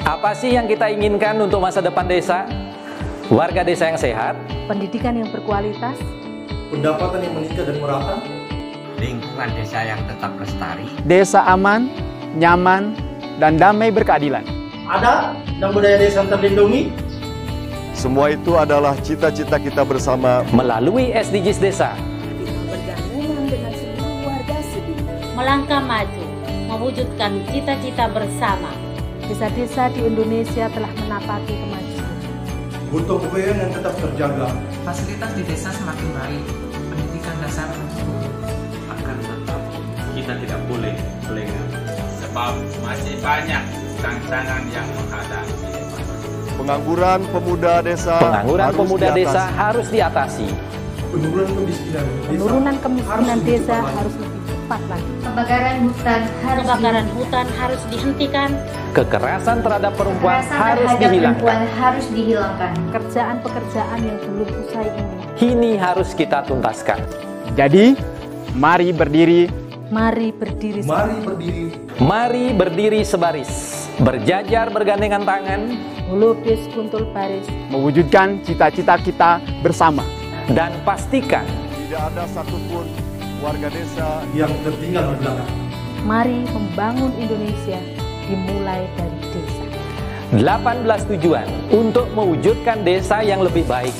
Apa sih yang kita inginkan untuk masa depan desa? Warga desa yang sehat, pendidikan yang berkualitas, pendapatan yang meningkat dan merata, lingkungan desa yang tetap lestari, desa aman, nyaman, dan damai berkeadilan. adat dan budaya desa terlindungi. Semua itu adalah cita-cita kita bersama melalui SDGs Desa. bergandengan dengan seluruh warga sekitar. Melangkah maju, mewujudkan cita-cita bersama. Desa-desa di Indonesia telah menapaki kemajuan. Gotong royong yang tetap terjaga. Fasilitas di desa semakin baik, pendidikan dasar akan tetap kita tidak boleh lengah, sebab masih banyak tantangan yang menghadapi. pengangguran pemuda desa. Harus diatasi. Penurunan kemiskinan desa harus lebih cepat lagi. Kebakaran hutan harus dihentikan. Kekerasan terhadap perempuan harus dihilangkan. Pekerjaan-pekerjaan yang belum usai ini. Ini harus kita tuntaskan. Jadi, mari berdiri. Mari berdiri. Mari berdiri sebaris, berjajar bergandengan tangan, melukis kuntul baris, Mewujudkan cita-cita kita bersama. dan pastikan Tidak ada satupun warga desa yang tertinggal di belakang. mari membangun Indonesia dimulai dari desa. 18 tujuan untuk mewujudkan desa yang lebih baik.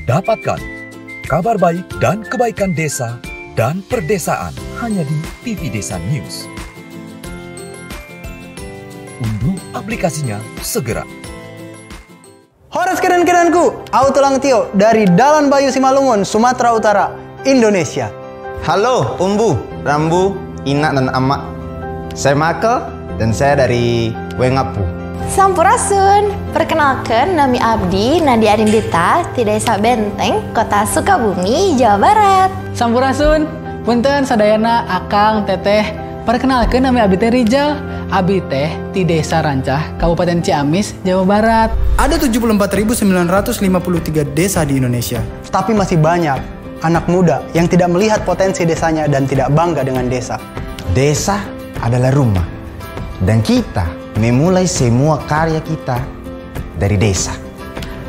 Dapatkan kabar baik dan kebaikan desa dan perdesaan hanya di TV Desa News. Unduh aplikasinya segera. Horas keren-kerenku, Autulang Tio dari Dalan Bayu Simalungun, Sumatera Utara, Indonesia. Halo Umbu, Rambu, Ina dan Amak. Saya Makel dan saya dari Wengapu. Sampurasun, perkenalkan nami Abdi Nadia Arindita di Desa Benteng, Kota Sukabumi, Jawa Barat. Sampurasun, punten sadayana Akang Teteh. Perkenalkan nami Abi Teh Rijal, Abi Teh di Desa Rancah, Kabupaten Ciamis, Jawa Barat. Ada 74.953 desa di Indonesia. Tapi masih banyak anak muda yang tidak melihat potensi desanya dan tidak bangga dengan desa. Desa adalah rumah dan kita memulai semua karya kita dari desa.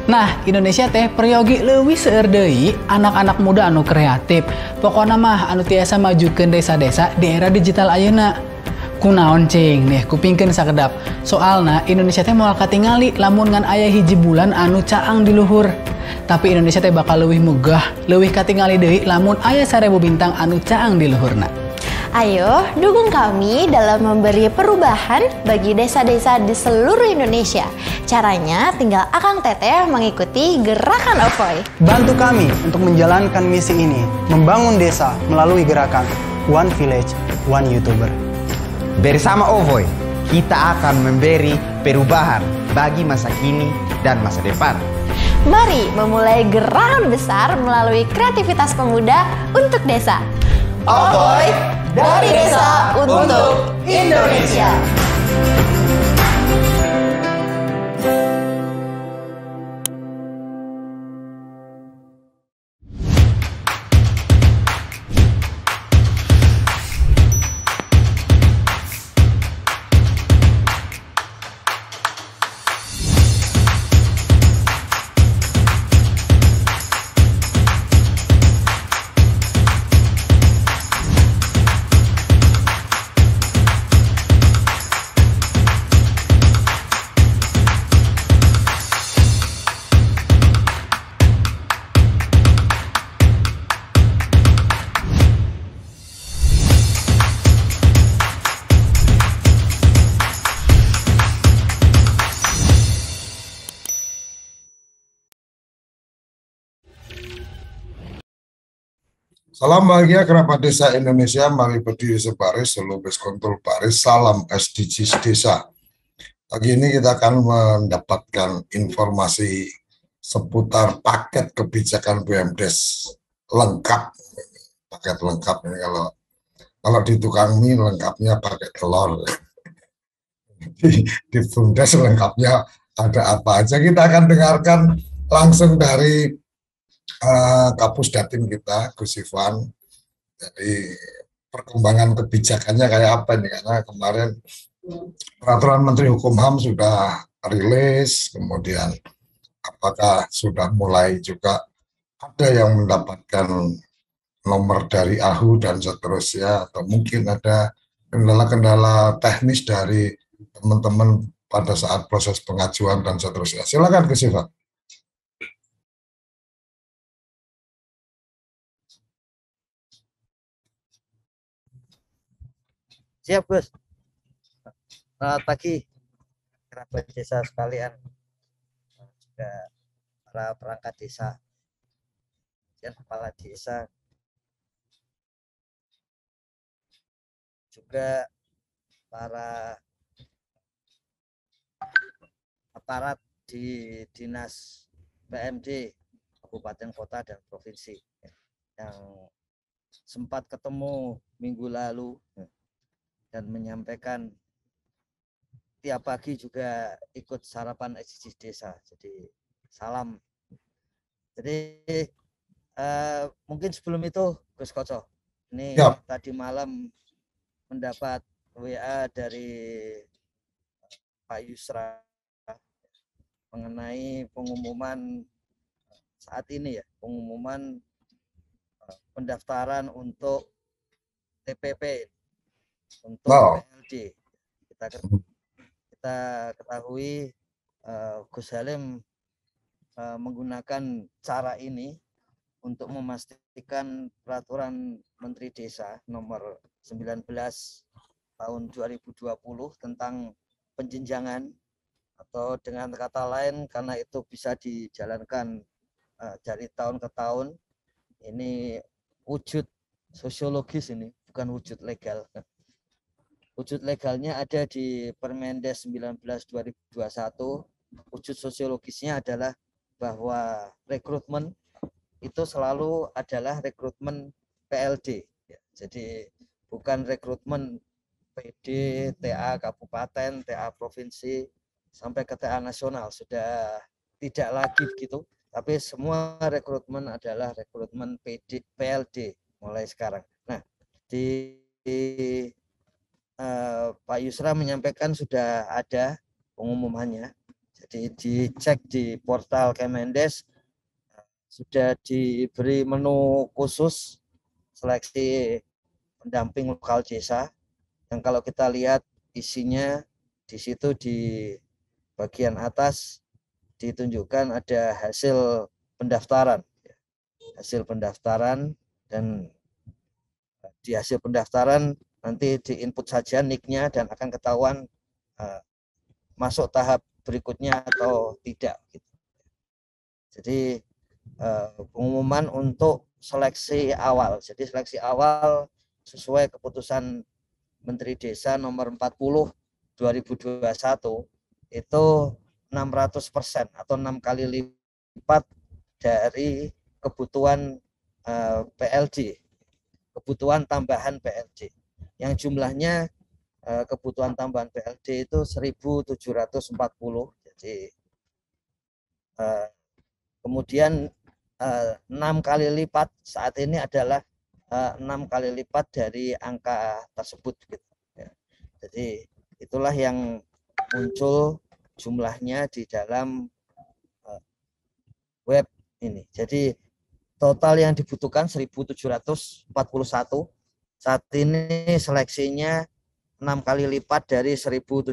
Nah, Indonesia teh peryogi leuwih seueur deui anak-anak muda anu kreatif. Pokona mah anu tiasa majukeun desa-desa di era digital ayeuna. Kunaon cing nih kupingkeun sakedap. Soalna Indonesia teh moal katingali lamun ngan aya hiji bulan anu caang di luhur. Tapi Indonesia teh bakal leuwih megah, leuwih katingali deui lamun aya 1000 bintang anu caang di luhurna. Ayo, dukung kami dalam memberi perubahan bagi desa-desa di seluruh Indonesia. Caranya tinggal Akang Teteh mengikuti gerakan Ovoy. Bantu kami untuk menjalankan misi ini, membangun desa melalui gerakan One Village, One YouTuber. Bersama Ovoy, kita akan memberi perubahan bagi masa kini dan masa depan. Mari memulai gerakan besar melalui kreativitas pemuda untuk desa. Ovoy, dari desa untuk Indonesia. Salam bahagia kerabat desa Indonesia, mari berdiri sebaris, selubis kontrol baris, salam SDGs desa. Pagi ini kita akan mendapatkan informasi seputar paket kebijakan BUMDes lengkap, paket lengkap ini kalau di tukang mie lengkapnya pakai telur. Di BUMDes lengkapnya ada apa aja. Kita akan dengarkan langsung dari Kapus Datin kita, Gus Ivan. Jadi perkembangan kebijakannya kayak apa nih, karena kemarin peraturan Menteri Hukum HAM sudah rilis, kemudian apakah sudah mulai juga ada yang mendapatkan nomor dari AHU dan seterusnya, atau mungkin ada kendala-kendala teknis dari teman-teman pada saat proses pengajuan dan seterusnya. Silakan Gus Ivan. Siap Gus. Selamat pagi kerabat desa sekalian, juga para perangkat desa dan kepala desa, juga para aparat di dinas PMD Kabupaten Kota dan Provinsi yang sempat ketemu minggu lalu dan menyampaikan tiap pagi juga ikut sarapan SDGs desa. Jadi salam. Jadi mungkin sebelum itu Gus Koco, ini tadi malam mendapat WA dari Pak Yusra mengenai pengumuman saat ini ya, pengumuman pendaftaran untuk TPP untuk PLD. Kita ketahui Gus Halim menggunakan cara ini untuk memastikan peraturan Menteri Desa nomor 19 tahun 2020 tentang penjenjangan, atau dengan kata lain karena itu bisa dijalankan dari tahun ke tahun, ini wujud sosiologis, ini bukan wujud legal. Wujud legalnya ada di Permendes 19 2021. Wujud sosiologisnya adalah bahwa rekrutmen itu selalu adalah rekrutmen PLD. Jadi bukan rekrutmen PD, TA kabupaten, TA provinsi, sampai ke TA nasional. Sudah tidak lagi begitu. Tapi semua rekrutmen adalah rekrutmen PLD mulai sekarang. Nah, Pak Yusra menyampaikan sudah ada pengumumannya. Jadi dicek di portal Kemendes, sudah diberi menu khusus seleksi pendamping lokal desa. Yang kalau kita lihat isinya di situ di bagian atas ditunjukkan ada hasil pendaftaran. Hasil pendaftaran, dan di hasil pendaftaran nanti diinput saja nick-nya dan akan ketahuan masuk tahap berikutnya atau tidak. Jadi pengumuman untuk seleksi awal. Jadi seleksi awal sesuai keputusan Menteri Desa nomor 40 2021 itu 600% atau 6 kali lipat dari kebutuhan PLD, kebutuhan tambahan PLD. Yang jumlahnya kebutuhan tambahan PLD itu 1.740. Jadi kemudian 6 kali lipat saat ini adalah 6 kali lipat dari angka tersebut. Jadi itulah yang muncul jumlahnya di dalam web ini. Jadi total yang dibutuhkan 1.741. Saat ini seleksinya 6 kali lipat dari 1.741.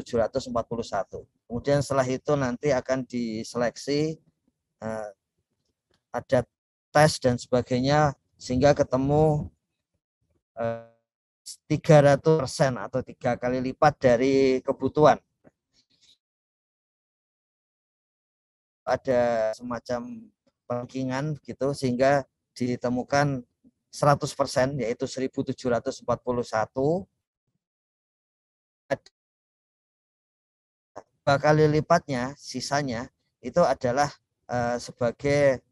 Kemudian setelah itu nanti akan diseleksi, ada tes dan sebagainya, sehingga ketemu 300% atau 3 kali lipat dari kebutuhan. Ada semacam rankingan gitu, sehingga ditemukan 100%, yaitu 1.741. Dua kali lipatnya, sisanya itu adalah sebagai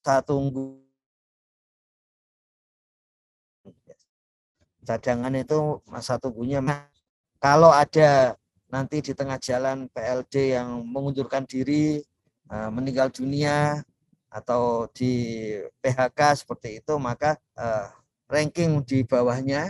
masa tunggu cadangan itu masa tunggunya. Kalau ada nanti di tengah jalan PLD yang mengundurkan diri, meninggal dunia atau di PHK seperti itu, maka ranking di bawahnya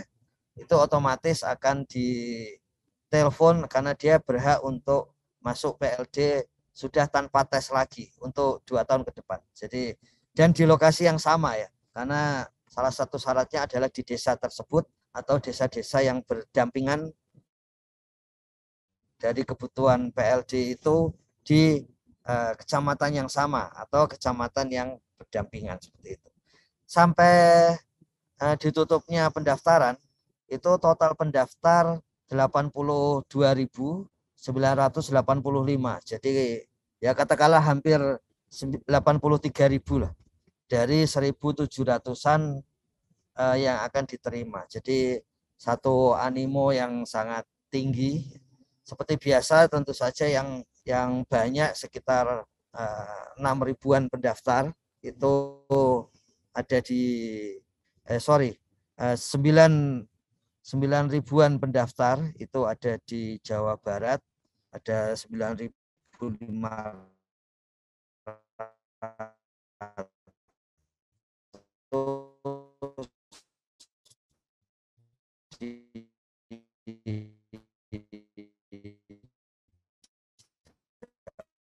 itu otomatis akan ditelepon karena dia berhak untuk masuk PLD sudah tanpa tes lagi untuk 2 tahun ke depan. Jadi dan di lokasi yang sama ya, karena salah satu syaratnya adalah di desa tersebut atau desa-desa yang berdampingan dari kebutuhan PLD itu di kecamatan yang sama atau kecamatan yang berdampingan seperti itu. Sampai ditutupnya pendaftaran itu total pendaftar 82.985. Jadi ya katakanlah hampir 83.000 lah dari 1.700-an yang akan diterima. Jadi satu animo yang sangat tinggi. Seperti biasa tentu saja yang banyak sekitar 6.000-an pendaftar itu ada di 9.000-an pendaftar itu ada di Jawa Barat, ada 9.500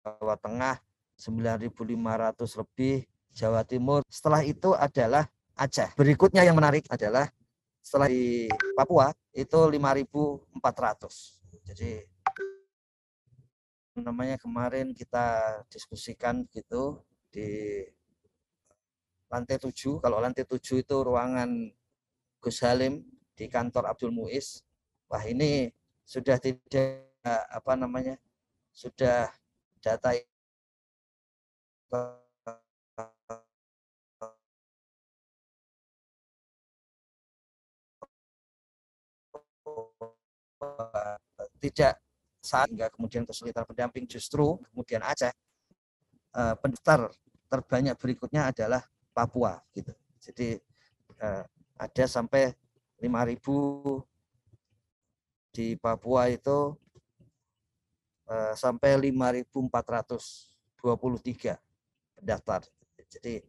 Jawa Tengah 9.500 lebih, Jawa Timur. Setelah itu adalah Aceh. Berikutnya yang menarik adalah setelah di Papua itu 5.400. Jadi namanya kemarin kita diskusikan gitu di lantai 7. Kalau lantai 7 itu ruangan Gus Halim di kantor Abdul Muiz. Wah, ini sudah tidak sudah data tidak saat hingga kemudian kesulitan pendamping, justru kemudian Aceh pendaftar terbanyak berikutnya adalah Papua gitu. Jadi ada sampai 5.000 di Papua itu sampai 5.423 pendaftar. Jadi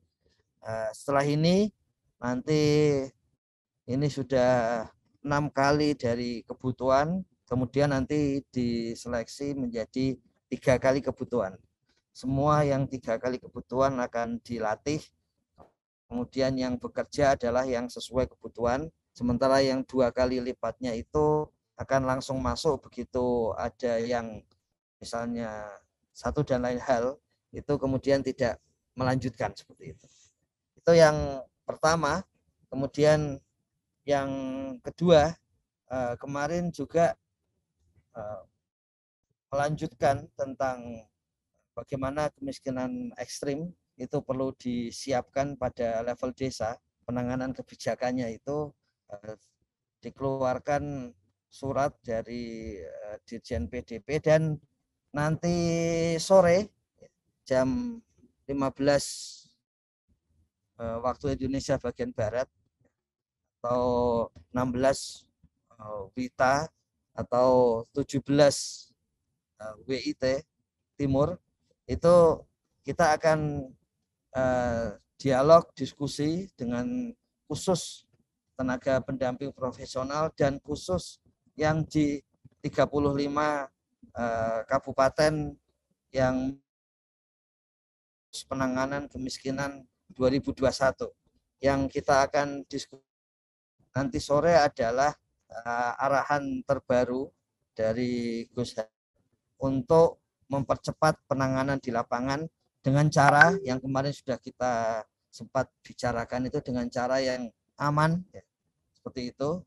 setelah ini nanti ini sudah 6 kali dari kebutuhan, kemudian nanti diseleksi menjadi 3 kali kebutuhan. Semua yang 3 kali kebutuhan akan dilatih, kemudian yang bekerja adalah yang sesuai kebutuhan, sementara yang 2 kali lipatnya itu akan langsung masuk begitu ada yang misalnya satu dan lain hal, itu kemudian tidak melanjutkan seperti itu. Itu yang pertama. Kemudian yang kedua, kemarin juga melanjutkan tentang bagaimana kemiskinan ekstrim itu perlu disiapkan pada level desa. Penanganan kebijakannya itu dikeluarkan surat dari Dirjen PDP, dan nanti sore jam 15 waktu Indonesia bagian Barat atau 16 WITA atau 17 WIT Timur, itu kita akan dialog, diskusi dengan khusus tenaga pendamping profesional dan khusus yang di 35 kabupaten yang penanganan kemiskinan 2021. Yang kita akan diskusi nanti sore adalah arahan terbaru dari Gus untuk mempercepat penanganan di lapangan dengan cara yang kemarin sudah kita sempat bicarakan, itu dengan cara yang aman ya, seperti itu.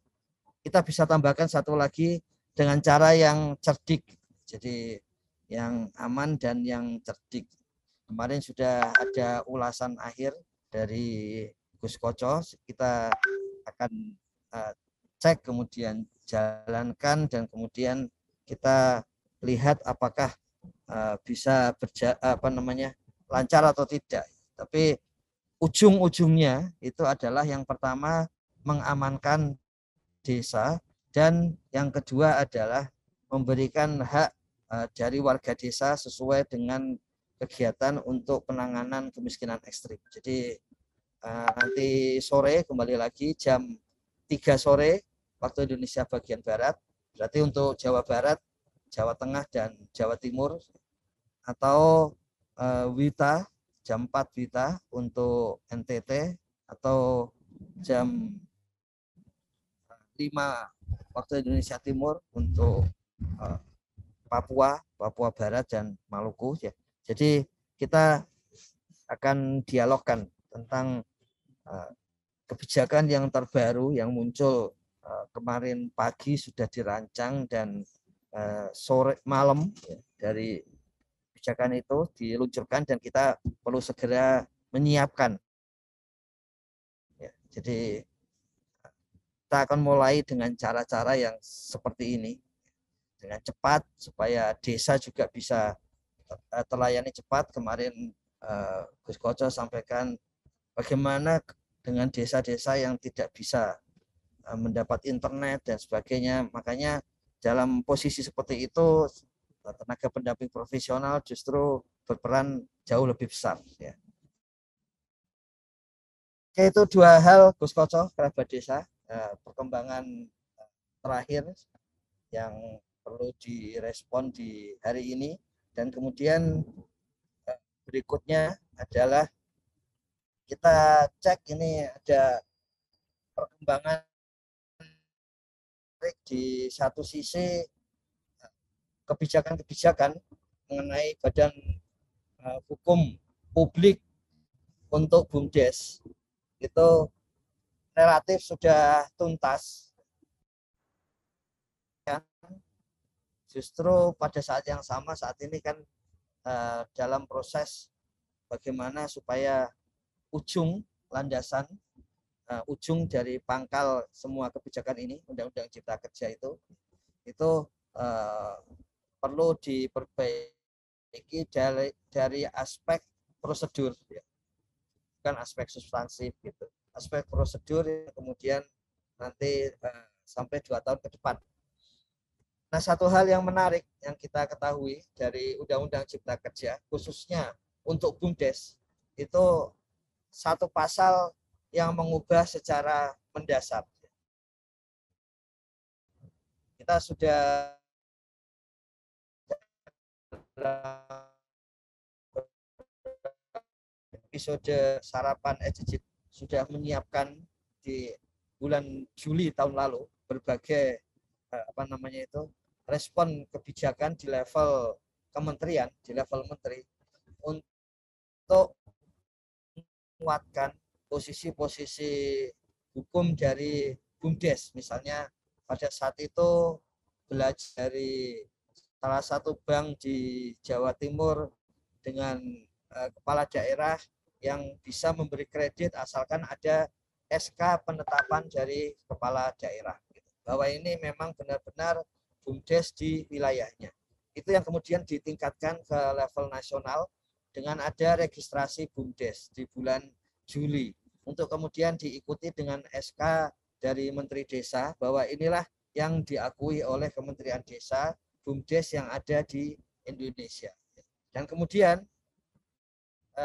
Kita bisa tambahkan satu lagi dengan cara yang cerdik, jadi yang aman dan yang cerdik. Kemarin sudah ada ulasan akhir dari Gus Koco, kita akan cek, kemudian jalankan, dan kemudian kita lihat apakah bisa lancar atau tidak. Tapi ujung-ujungnya itu adalah yang pertama mengamankan desa, dan yang kedua adalah memberikan hak dari warga desa sesuai dengan kegiatan untuk penanganan kemiskinan ekstrim. Jadi nanti sore kembali lagi jam 3 sore waktu Indonesia bagian Barat, berarti untuk Jawa Barat, Jawa Tengah, dan Jawa Timur, atau WITA jam 4 WITA untuk NTT, atau jam 5 waktu Indonesia Timur untuk Papua Barat, dan Maluku. Ya. Jadi kita akan dialogkan tentang kebijakan yang terbaru yang muncul kemarin pagi sudah dirancang, dan sore malam ya, dari kebijakan itu diluncurkan, dan kita perlu segera menyiapkan. Ya, jadi kita akan mulai dengan cara-cara yang seperti ini, dengan cepat supaya desa juga bisa terlayani cepat. Kemarin Gus Koco sampaikan bagaimana dengan desa-desa yang tidak bisa mendapat internet dan sebagainya. Makanya dalam posisi seperti itu tenaga pendamping profesional justru berperan jauh lebih besar. Ya. Itu dua hal Gus Koco, kerabat desa, perkembangan terakhir yang perlu direspon di hari ini. Dan kemudian berikutnya adalah kita cek ini ada perkembangan di satu sisi kebijakan-kebijakan mengenai badan hukum publik untuk BUMDes itu relatif sudah tuntas. Justru pada saat yang sama saat ini kan dalam proses bagaimana supaya ujung landasan, ujung dari pangkal semua kebijakan ini, Undang-Undang Cipta Kerja itu perlu diperbaiki dari aspek prosedur, ya. Bukan aspek substansif gitu. Aspek prosedur yang kemudian nanti sampai 2 tahun ke depan. Nah, satu hal yang menarik yang kita ketahui dari Undang-Undang Cipta Kerja, khususnya untuk BUMDes, itu satu pasal yang mengubah secara mendasar. Kita sudah episode sarapan EJIT sudah menyiapkan di bulan Juli tahun lalu berbagai respon kebijakan di level kementerian, di level menteri untuk menguatkan posisi-posisi hukum dari BUMDes. Misalnya pada saat itu belajar dari salah satu bank di Jawa Timur dengan kepala daerah yang bisa memberi kredit asalkan ada SK penetapan dari kepala daerah. Bahwa ini memang benar-benar BUMDes di wilayahnya. Itu yang kemudian ditingkatkan ke level nasional dengan ada registrasi BUMDes di bulan Juli. Untuk kemudian diikuti dengan SK dari Menteri Desa bahwa inilah yang diakui oleh Kementerian Desa, BUMDes yang ada di Indonesia. Dan kemudian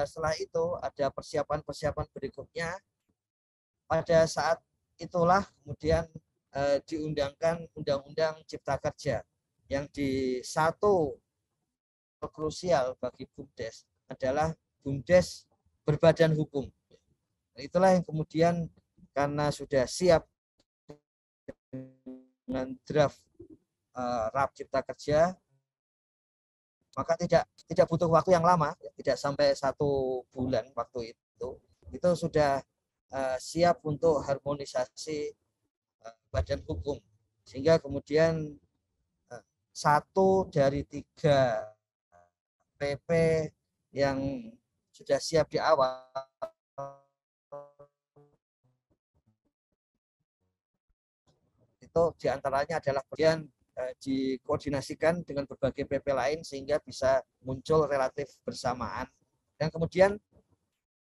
setelah itu ada persiapan-persiapan berikutnya. Pada saat itulah kemudian diundangkan Undang-Undang Cipta Kerja yang di satu krusial bagi BUMDes adalah BUMDes berbadan hukum. Itulah yang kemudian karena sudah siap dengan draft RAP Cipta Kerja, maka tidak butuh waktu yang lama, tidak sampai 1 bulan waktu itu sudah siap untuk harmonisasi badan hukum, sehingga kemudian 1 dari 3 PP yang sudah siap di awal itu diantaranya adalah bagian dikoordinasikan dengan berbagai PP lain sehingga bisa muncul relatif bersamaan. Dan kemudian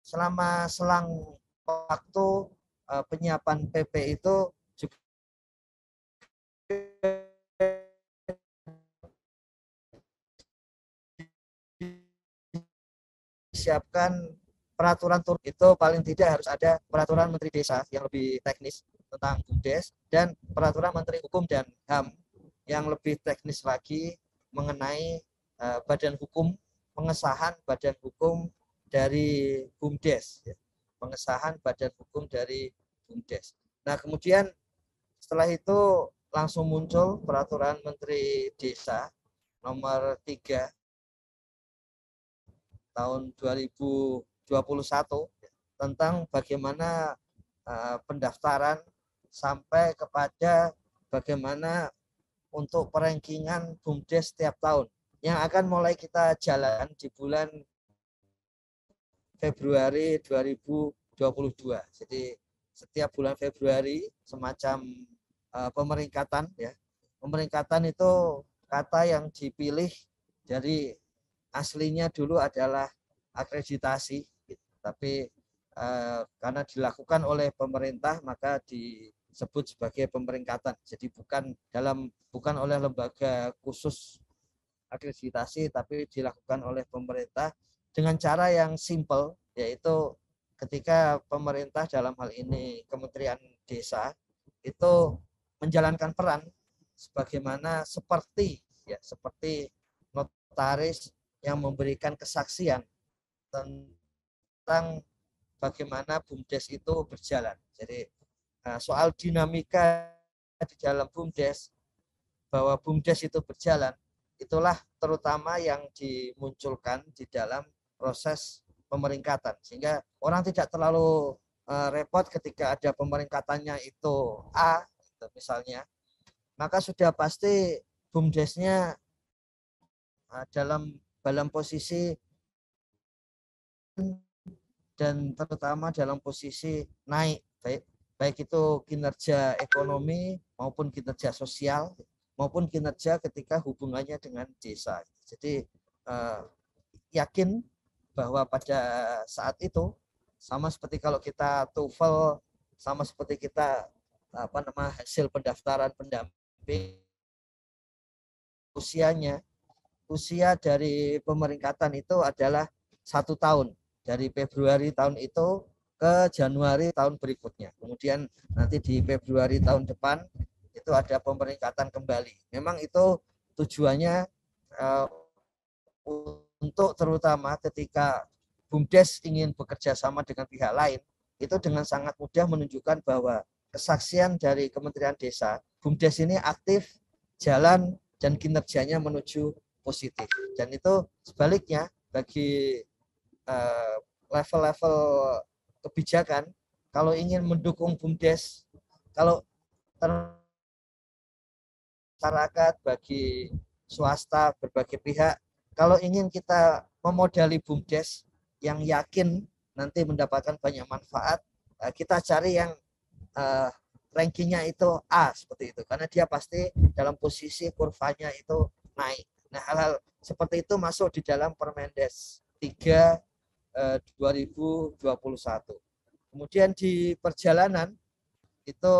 selama selang waktu penyiapan PP itu juga disiapkan peraturan itu paling tidak harus ada peraturan Menteri Desa yang lebih teknis tentang BUMDes dan peraturan Menteri Hukum dan HAM yang lebih teknis lagi mengenai badan hukum, pengesahan badan hukum dari BUMDes, pengesahan badan hukum dari BUMDes. Nah, kemudian setelah itu langsung muncul peraturan Menteri Desa nomor 3 tahun 2021 tentang bagaimana pendaftaran sampai kepada bagaimana untuk perankingan BUMDes setiap tahun yang akan mulai kita jalan di bulan Februari 2022. Jadi setiap bulan Februari semacam pemeringkatan ya. Pemeringkatan itu kata yang dipilih dari aslinya dulu adalah akreditasi, tapi karena dilakukan oleh pemerintah maka disebut sebagai pemeringkatan. Jadi bukan oleh lembaga khusus akreditasi, tapi dilakukan oleh pemerintah dengan cara yang simple, yaitu ketika pemerintah dalam hal ini Kementerian Desa itu menjalankan peran sebagaimana seperti notaris yang memberikan kesaksian tentang bagaimana BUMDes itu berjalan. Jadi soal dinamika di dalam BUMDes, bahwa BUMDes itu berjalan, itulah terutama yang dimunculkan di dalam proses pemeringkatan. Sehingga orang tidak terlalu repot ketika ada pemeringkatannya itu A, misalnya, maka sudah pasti BUMDesnya dalam posisi dan terutama dalam posisi naik, baik itu kinerja ekonomi maupun kinerja sosial maupun kinerja ketika hubungannya dengan desa. Jadi yakin bahwa pada saat itu sama seperti kalau kita TOEFL, sama seperti kita hasil pendaftaran pendamping, usia dari pemeringkatan itu adalah 1 tahun, dari Februari tahun itu ke Januari tahun berikutnya. Kemudian nanti di Februari tahun depan itu ada pemeringkatan kembali. Memang itu tujuannya untuk terutama ketika BUMDes ingin bekerja sama dengan pihak lain, itu dengan sangat mudah menunjukkan bahwa kesaksian dari Kementerian Desa, BUMDes ini aktif, jalan, dan kinerjanya menuju positif. Dan itu sebaliknya bagi level-level kebijakan, kalau ingin mendukung BUMDes, kalau masyarakat, bagi swasta, berbagai pihak, kalau ingin kita memodali BUMDes yang yakin nanti mendapatkan banyak manfaat, kita cari yang rankingnya itu A seperti itu, karena dia pasti dalam posisi kurvanya itu naik. Nah, hal-hal seperti itu masuk di dalam Permendes 3 2021. Kemudian di perjalanan itu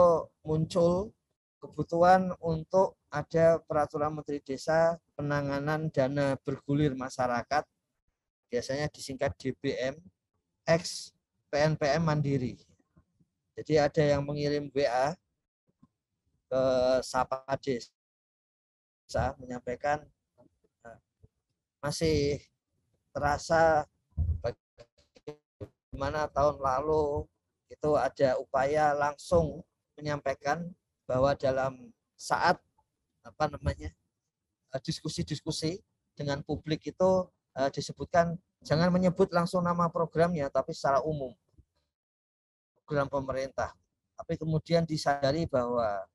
muncul kebutuhan untuk ada peraturan Menteri Desa penanganan dana bergulir masyarakat, biasanya disingkat DBM, ex PNPM Mandiri. Jadi ada yang mengirim WA ke Sapa Desa menyampaikan masih terasa bagaimana tahun lalu itu ada upaya langsung menyampaikan bahwa dalam saat diskusi-diskusi dengan publik itu disebutkan jangan menyebut langsung nama programnya, tapi secara umum program pemerintah. Tapi kemudian disadari bahwa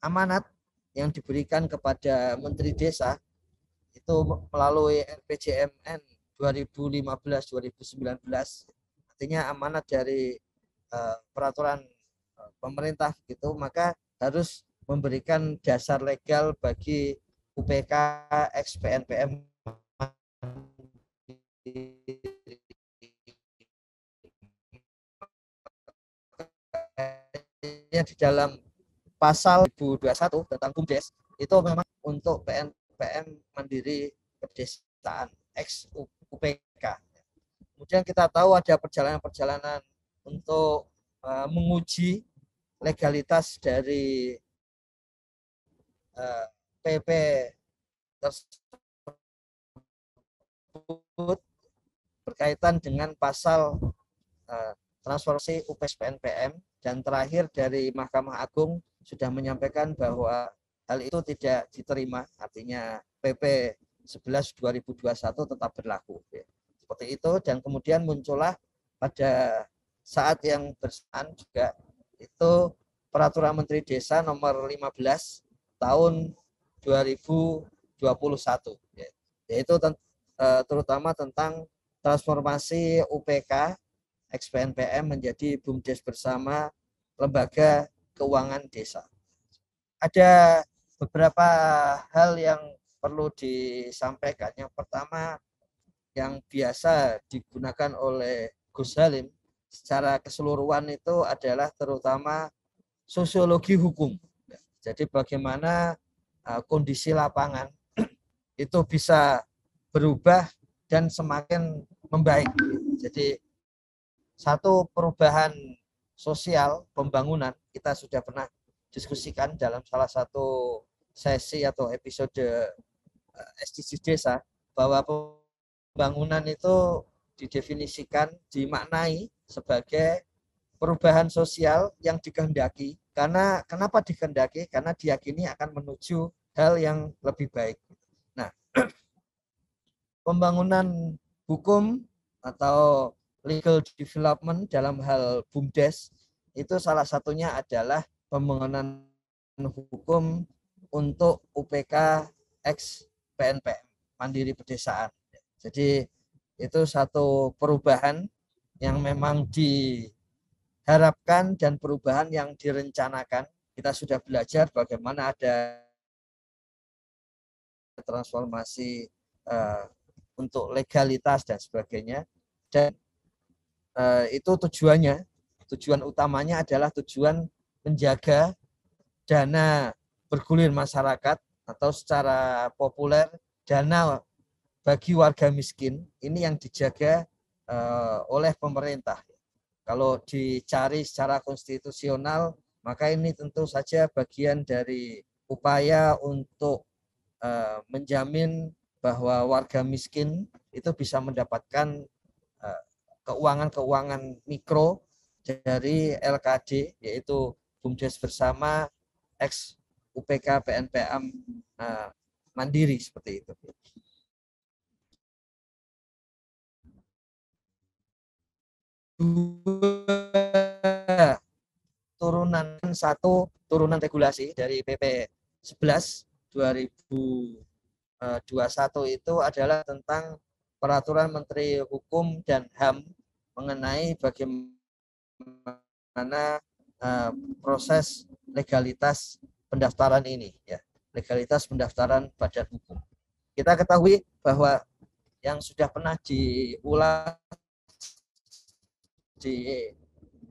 amanat yang diberikan kepada Menteri Desa itu melalui RPJMN 2015-2019, artinya amanat dari peraturan pemerintah gitu, maka harus memberikan dasar legal bagi UPK ex PNPM. Makanya di dalam pasal 2021 tentang BUMDes itu memang untuk PNPM Mandiri Pedesaan ex UPK. Kemudian kita tahu ada perjalanan-perjalanan untuk menguji legalitas dari PP tersebut berkaitan dengan pasal transformasi UPS PNPM, dan terakhir dari Mahkamah Agung sudah menyampaikan bahwa hal itu tidak diterima, artinya PP 11 2021 tetap berlaku. Seperti itu, dan kemudian muncullah pada saat yang bersamaan juga itu Peraturan Menteri Desa nomor 15 tahun 2021, yaitu terutama tentang transformasi UPK ex PNPM menjadi BUMDes bersama lembaga keuangan desa. Ada beberapa hal yang perlu disampaikan. Yang pertama, yang biasa digunakan oleh Gus Halim secara keseluruhan itu adalah terutama sosiologi hukum. Jadi bagaimana kondisi lapangan itu bisa berubah dan semakin membaik. Jadi satu perubahan sosial pembangunan kita sudah pernah diskusikan dalam salah satu sesi atau episode SDGs desa, bahwa pembangunan itu didefinisikan, dimaknai sebagai perubahan sosial yang dikehendaki. Karena kenapa dikehendaki? Karena diyakini akan menuju hal yang lebih baik. Nah, pembangunan hukum atau legal development dalam hal BUMDes itu salah satunya adalah pembangunan hukum untuk UPK ex PNPM Mandiri Pedesaan. Jadi itu satu perubahan yang memang diharapkan dan perubahan yang direncanakan. Kita sudah belajar bagaimana ada transformasi untuk legalitas dan sebagainya, dan itu tujuan utamanya adalah tujuan menjaga dana bergulir masyarakat atau secara populer dana bagi warga miskin ini yang dijaga oleh pemerintah. Kalau dicari secara konstitusional, maka ini tentu saja bagian dari upaya untuk menjamin bahwa warga miskin itu bisa mendapatkan keuangan mikro dari LKD, yaitu BUMDes bersama ex UPK PNPM Mandiri, seperti itu. Turunan regulasi dari PP 11 2021 itu adalah tentang Peraturan Menteri Hukum dan HAM mengenai bagaimana proses legalitas pendaftaran ini, ya, legalitas pendaftaran badan hukum. Kita ketahui bahwa yang sudah pernah diulas di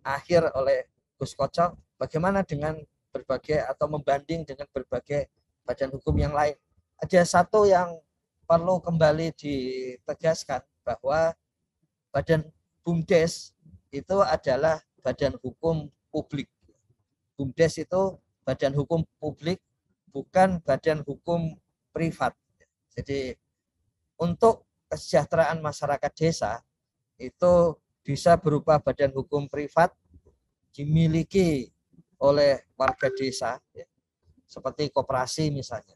akhir oleh Gus Kocok, bagaimana dengan berbagai atau membanding dengan berbagai badan hukum yang lain. Ada satu yang perlu kembali ditegaskan, bahwa badan BUMDes itu adalah badan hukum publik. BUMDes itu badan hukum publik, bukan badan hukum privat. Jadi untuk kesejahteraan masyarakat desa itu bisa berupa badan hukum privat dimiliki oleh warga desa, ya, seperti koperasi misalnya.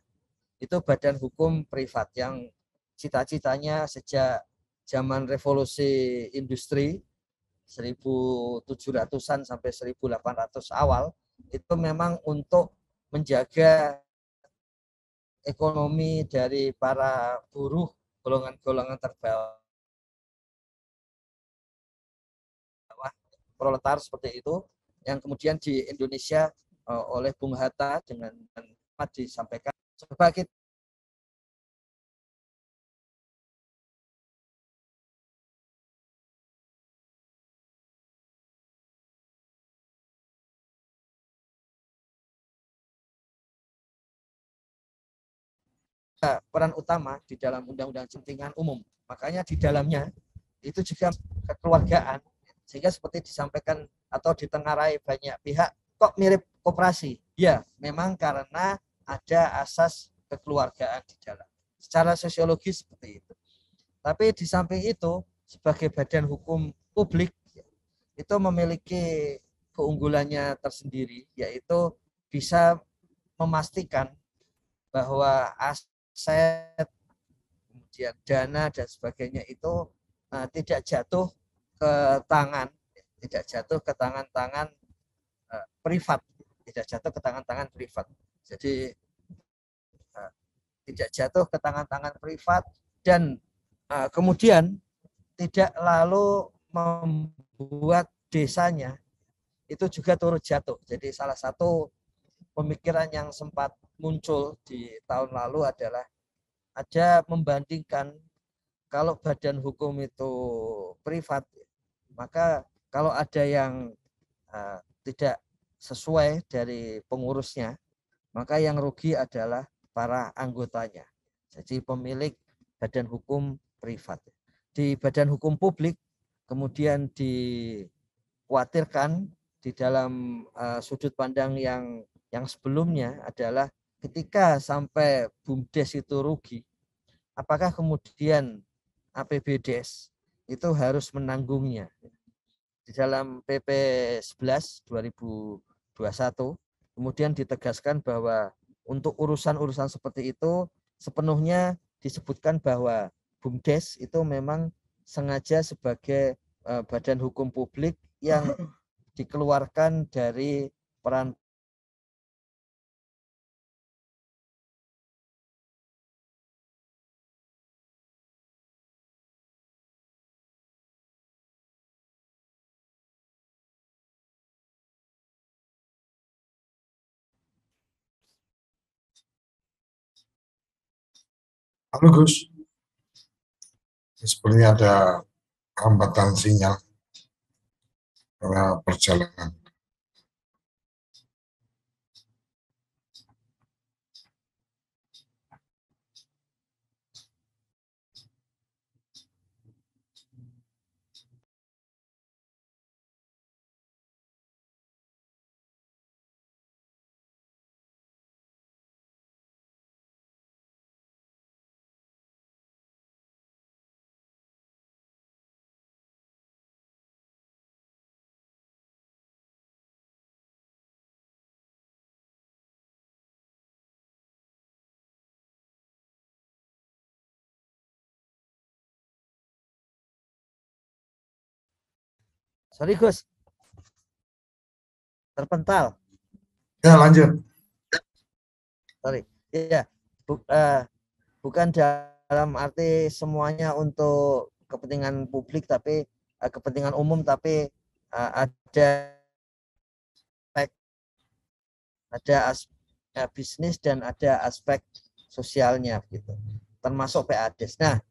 Itu badan hukum privat yang cita-citanya sejak zaman revolusi industri 1700-an sampai 1800 awal itu memang untuk menjaga ekonomi dari para buruh golongan-golongan terbawah, proletar seperti itu, yang kemudian di Indonesia oleh Bung Hatta dengan disampaikan. Coba kita peran utama di dalam undang-undang kepentingan umum. Makanya di dalamnya itu juga kekeluargaan, sehingga seperti disampaikan atau ditengarai banyak pihak, kok mirip koperasi? Ya, memang karena ada asas kekeluargaan di dalam. Secara sosiologi seperti itu. Tapi di samping itu, sebagai badan hukum publik, itu memiliki keunggulannya tersendiri, yaitu bisa memastikan bahwa aset, kemudian dana dan sebagainya itu tidak jatuh ke tangan privat, tidak jatuh ke tangan-tangan privat. Jadi tidak jatuh ke tangan-tangan privat dan kemudian tidak lalu membuat desanya itu juga turut jatuh. Jadi salah satu pemikiran yang sempat muncul di tahun lalu adalah ada membandingkan kalau badan hukum itu privat, maka kalau ada yang tidak sesuai dari pengurusnya, maka yang rugi adalah para anggotanya. Jadi pemilik badan hukum privat. Di badan hukum publik kemudian dikhawatirkan di dalam sudut pandang yang sebelumnya adalah ketika sampai BUMDes itu rugi, apakah kemudian APBDes itu harus menanggungnya? Di dalam PP 11 2021 kemudian ditegaskan bahwa untuk urusan-urusan seperti itu sepenuhnya disebutkan bahwa BUMDes itu memang sengaja sebagai badan hukum publik yang dikeluarkan dari peran Halo Gus, sepertinya ada hambatan sinyal karena perjalanan. Sorry Gus, terpental. Ya lanjut. Sorry, ya bukan dalam arti semuanya untuk kepentingan publik, tapi kepentingan umum, tapi ada aspek bisnis dan ada aspek sosialnya gitu, termasuk PADes. Nah,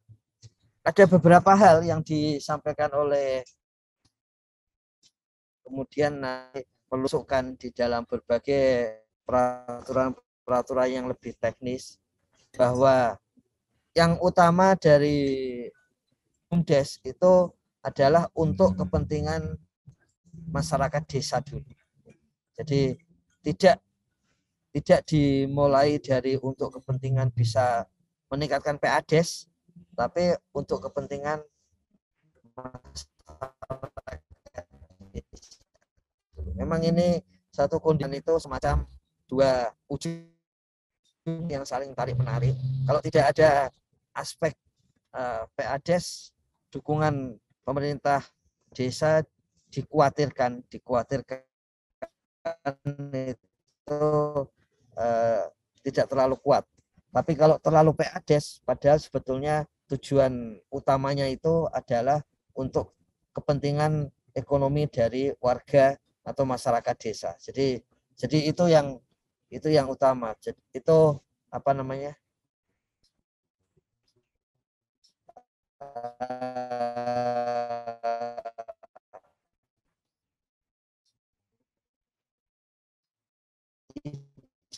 ada beberapa hal yang disampaikan oleh kemudian melusukkan di dalam berbagai peraturan yang lebih teknis, bahwa yang utama dari BUMDes itu adalah untuk kepentingan masyarakat desa dulu. Jadi tidak dimulai dari untuk kepentingan bisa meningkatkan PADes, tapi untuk kepentingan masyarakat. Memang ini satu kondisi itu semacam dua ujung yang saling tarik menarik. Kalau tidak ada aspek PADes, dukungan pemerintah desa dikhawatirkan itu tidak terlalu kuat. Tapi kalau terlalu PADes, padahal sebetulnya tujuan utamanya itu adalah untuk kepentingan ekonomi dari warga atau masyarakat desa. Jadi itu yang utama. Jadi itu apa namanya?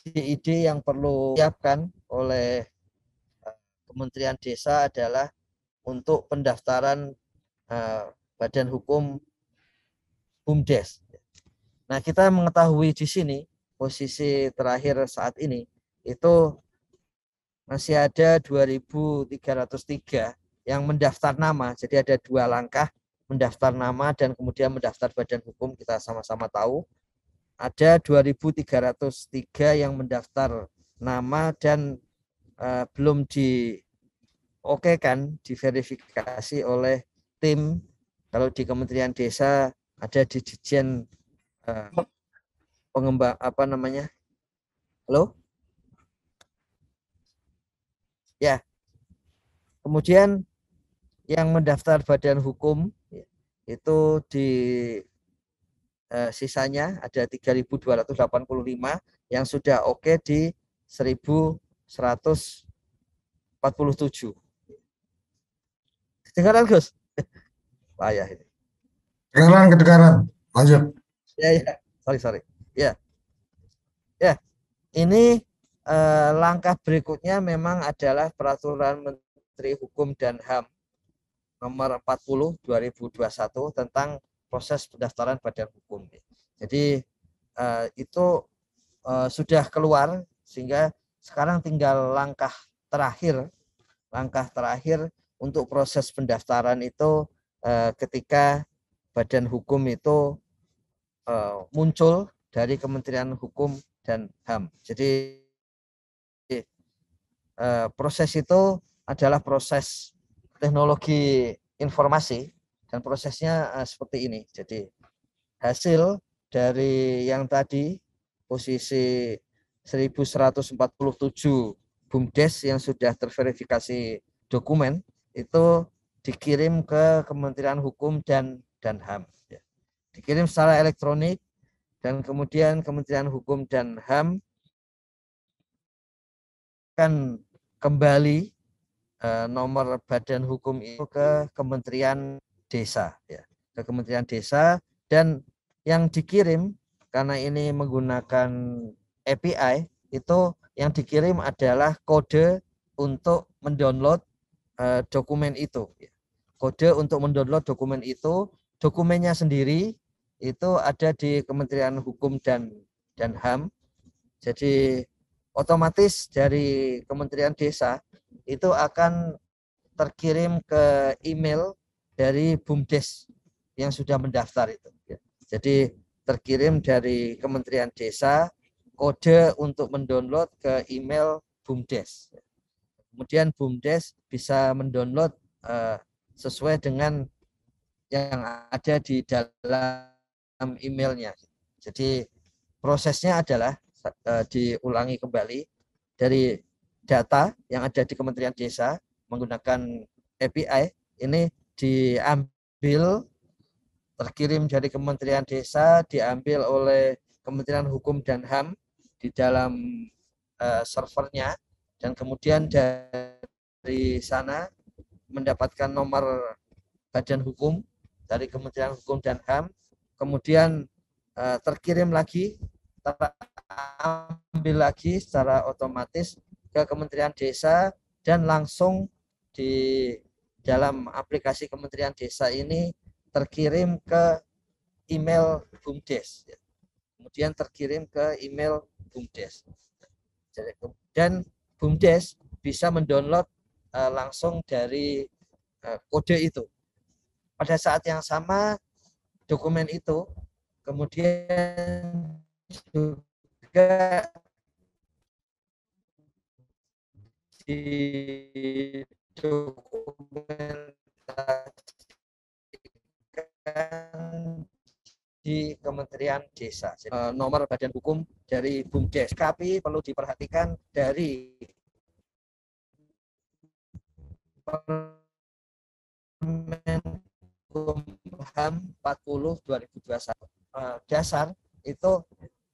Ide-ide yang perlu disiapkan oleh Kementerian Desa adalah untuk pendaftaran Badan Hukum BUMDes. Nah, kita mengetahui di sini posisi terakhir saat ini itu masih ada 2.303 yang mendaftar nama. Jadi ada 2 langkah, mendaftar nama dan kemudian mendaftar badan hukum. Kita sama-sama tahu ada 2.303 yang mendaftar nama dan belum diokekan, diverifikasi oleh tim. Kalau di Kementerian Desa ada di Dirjen pengembang halo ya. Kemudian yang mendaftar badan hukum itu di sisanya ada 3.285 yang sudah oke di 1.147. Kedengaran Gus? Payah ini. Kedengaran. Lanjut. Ya. Sorry. Ya. Ini langkah berikutnya memang adalah Peraturan Menteri Hukum dan HAM nomor 40 2021 tentang proses pendaftaran badan hukum. Jadi itu sudah keluar, sehingga sekarang tinggal langkah terakhir untuk proses pendaftaran itu ketika badan hukum itu muncul dari Kementerian Hukum dan HAM. Jadi proses itu adalah proses teknologi informasi dan prosesnya seperti ini. Jadi hasil dari yang tadi posisi 1.147 BUMDes yang sudah terverifikasi dokumen itu dikirim ke Kementerian Hukum dan HAM. Dikirim secara elektronik dan kemudian Kementerian Hukum dan HAM akan kembali nomor badan hukum itu ke Kementerian Desa, ke Kementerian Desa, dan yang dikirim karena ini menggunakan API itu yang dikirim adalah kode untuk mendownload dokumen itu. Kode untuk mendownload dokumen itu, dokumennya sendiri itu ada di Kementerian Hukum dan HAM. Jadi otomatis dari Kementerian Desa itu akan terkirim ke email dari BUMDes yang sudah mendaftar itu. Jadi terkirim dari Kementerian Desa kode untuk mendownload ke email BUMDes. Kemudian BUMDes bisa mendownload sesuai dengan yang ada di dalam emailnya. Jadi prosesnya adalah diulangi kembali dari data yang ada di Kementerian Desa menggunakan API ini diambil, terkirim dari Kementerian Desa, diambil oleh Kementerian Hukum dan HAM di dalam servernya, dan kemudian dari sana mendapatkan nomor badan hukum dari Kementerian Hukum dan HAM, kemudian terkirim lagi, terambil lagi secara otomatis ke Kementerian Desa, dan langsung di dalam aplikasi Kementerian Desa ini terkirim ke email BUMDes. Kemudian terkirim ke email BUMDes. Dan BUMDes bisa mendownload langsung dari kode itu. Pada saat yang sama dokumen itu kemudian juga didokumentasikan di Kementerian Desa. Nomor badan hukum dari BUMDes. Tapi perlu diperhatikan dari Permen HAM 40 2021 dasar itu,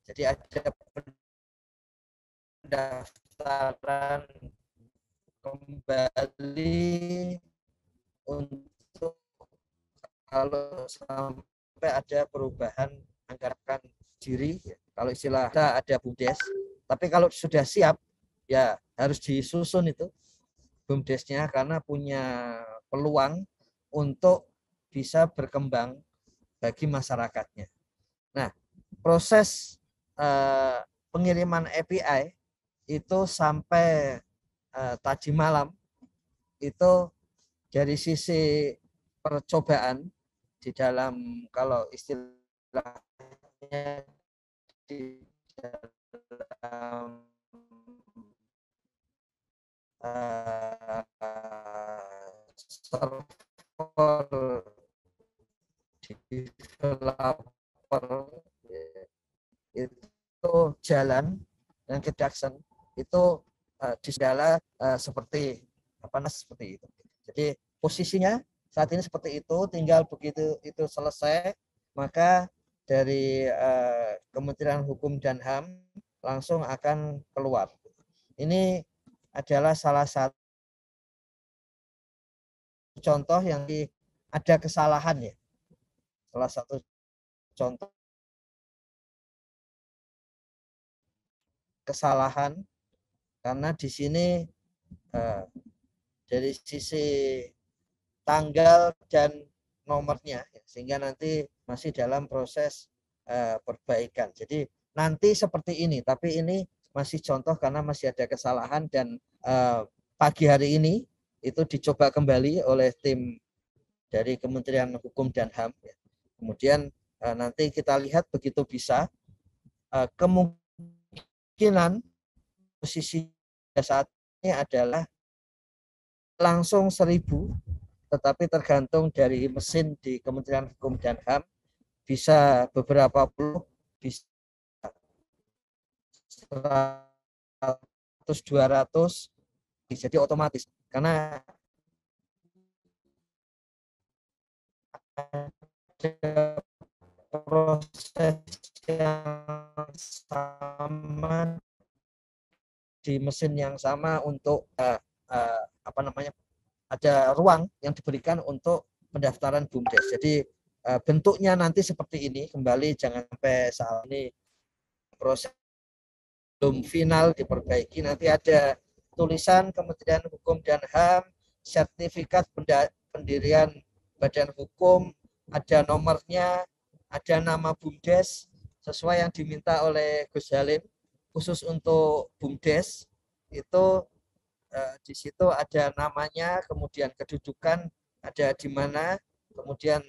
jadi ada pendaftaran kembali untuk kalau sampai ada perubahan anggaran diri, kalau istilah kita ada BUMDes. Tapi kalau sudah siap ya harus disusun itu BUMDesnya karena punya peluang untuk bisa berkembang bagi masyarakatnya. Nah, proses pengiriman API itu sampai tadi malam itu dari sisi percobaan di dalam, kalau istilahnya di dalam server developer itu jalan dan production itu di segala seperti seperti itu. Jadi posisinya saat ini seperti itu, tinggal begitu itu selesai maka dari Kementerian Hukum dan HAM langsung akan keluar. Ini adalah salah satu contoh yang ada kesalahan ya. Salah satu contoh kesalahan karena di sini dari sisi tanggal dan nomornya sehingga nanti masih dalam proses perbaikan. Jadi nanti seperti ini, tapi ini masih contoh karena masih ada kesalahan dan pagi hari ini itu dicoba kembali oleh tim dari Kementerian Hukum dan HAM. Kemudian nanti kita lihat begitu bisa kemungkinan posisi saat ini adalah langsung 1000, tetapi tergantung dari mesin di Kementerian Hukum dan HAM bisa beberapa puluh, bisa 100-200, jadi otomatis karena ada proses yang sama di mesin yang sama untuk ada ruang yang diberikan untuk pendaftaran BUMDes. Jadi bentuknya nanti seperti ini, kembali jangan sampai saat ini proses belum final diperbaiki, nanti ada tulisan Kementerian Hukum dan HAM, sertifikat pendirian badan hukum, ada nomornya, ada nama BUMDes sesuai yang diminta oleh Gus Halim khusus untuk BUMDes itu di situ ada namanya, kemudian kedudukan ada di mana, kemudian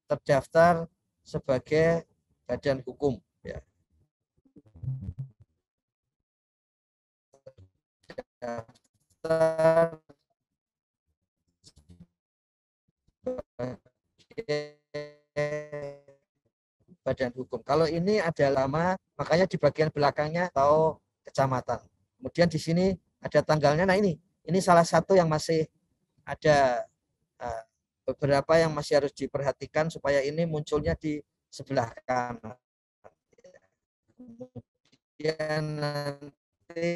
terdaftar sebagai badan hukum ya. Terdaftar badan hukum. Kalau ini ada lama, makanya di bagian belakangnya atau kecamatan. Kemudian di sini ada tanggalnya. Nah ini salah satu yang masih ada beberapa yang masih harus diperhatikan supaya ini munculnya di sebelah kanan. Kemudian nanti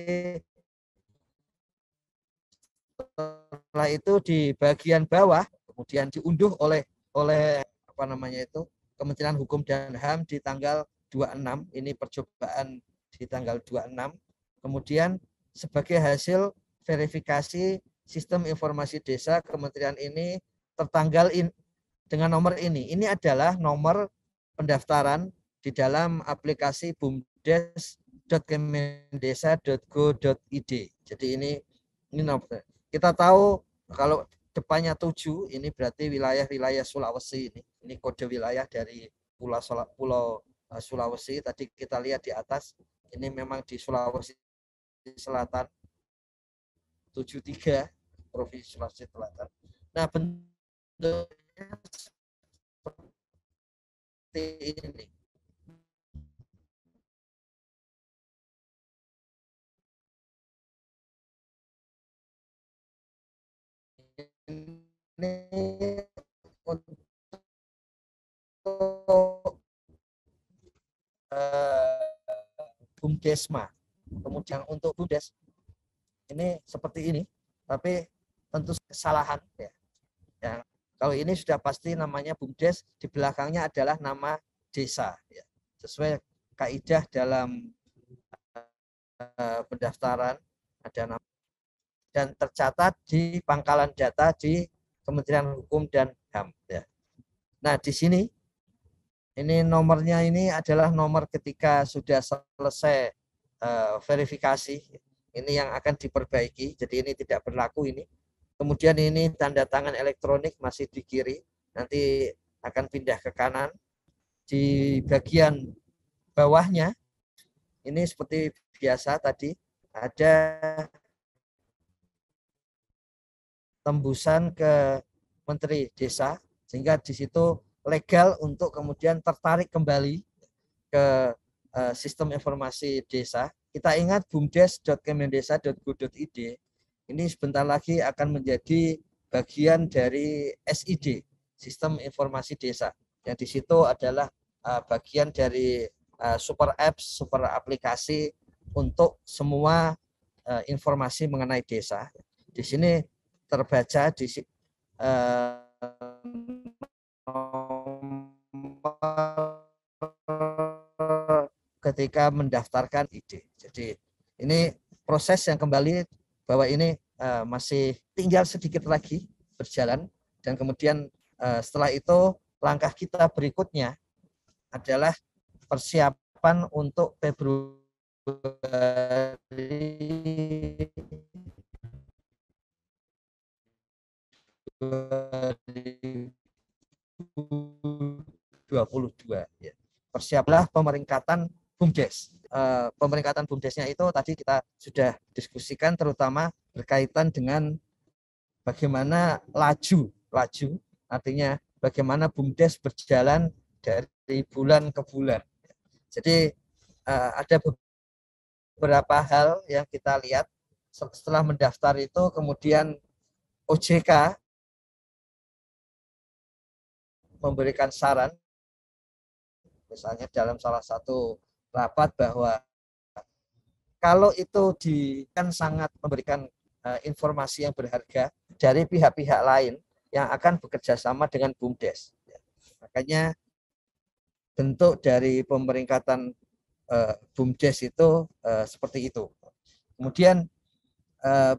setelah itu di bagian bawah kemudian diunduh oleh Kementerian Hukum dan HAM di tanggal 26. Ini percobaan di tanggal 26. Kemudian sebagai hasil verifikasi sistem informasi desa, kementerian ini tertanggal dengan nomor ini. Ini adalah nomor pendaftaran di dalam aplikasi bumdes.kemendesa.go.id. Jadi ini nomor. Kita tahu kalau depannya 7, ini berarti wilayah-wilayah Sulawesi ini. Ini kode wilayah dari Pulau Sulawesi. Tadi kita lihat di atas, ini memang di Sulawesi Selatan 73, Provinsi Sulawesi Selatan. Nah, bentuknya seperti ini. Ini untuk BUMDesma. Kemudian untuk BUMDes ini seperti ini, tapi tentu kesalahan ya. Kalau ini sudah pasti namanya BUMDes, di belakangnya adalah nama desa ya. Sesuai kaidah dalam pendaftaran ada nama. dan tercatat di pangkalan data di Kementerian Hukum dan HAM. Ya. Nah, di sini ini nomornya ini adalah nomor ketika sudah selesai verifikasi. Ini yang akan diperbaiki. Jadi ini tidak berlaku ini. Kemudian ini tanda tangan elektronik masih di kiri. Nanti akan pindah ke kanan. Di bagian bawahnya ini seperti biasa tadi ada tembusan ke Menteri Desa sehingga di situ legal untuk kemudian tertarik kembali ke sistem informasi desa. Kita ingat bumdes.kemendesa.go.id ini sebentar lagi akan menjadi bagian dari SID, Sistem Informasi Desa. Yang di situ adalah bagian dari super apps, super aplikasi untuk semua informasi mengenai desa. Di sini terbaca di ketika mendaftarkan ide. Jadi ini proses yang kembali bahwa ini masih tinggal sedikit lagi berjalan dan kemudian setelah itu langkah kita berikutnya adalah persiapan untuk Februari 2022. Ya. Persiaplah pemeringkatan BUMDes. Pemeringkatan BUMDesnya itu tadi kita sudah diskusikan terutama berkaitan dengan bagaimana laju artinya bagaimana BUMDes berjalan dari bulan ke bulan. Jadi ada beberapa hal yang kita lihat setelah mendaftar itu kemudian OJK memberikan saran misalnya dalam salah satu rapat bahwa kalau itu kan sangat memberikan informasi yang berharga dari pihak-pihak lain yang akan bekerja sama dengan BUMDes. Makanya bentuk dari pemeringkatan BUMDes itu seperti itu. Kemudian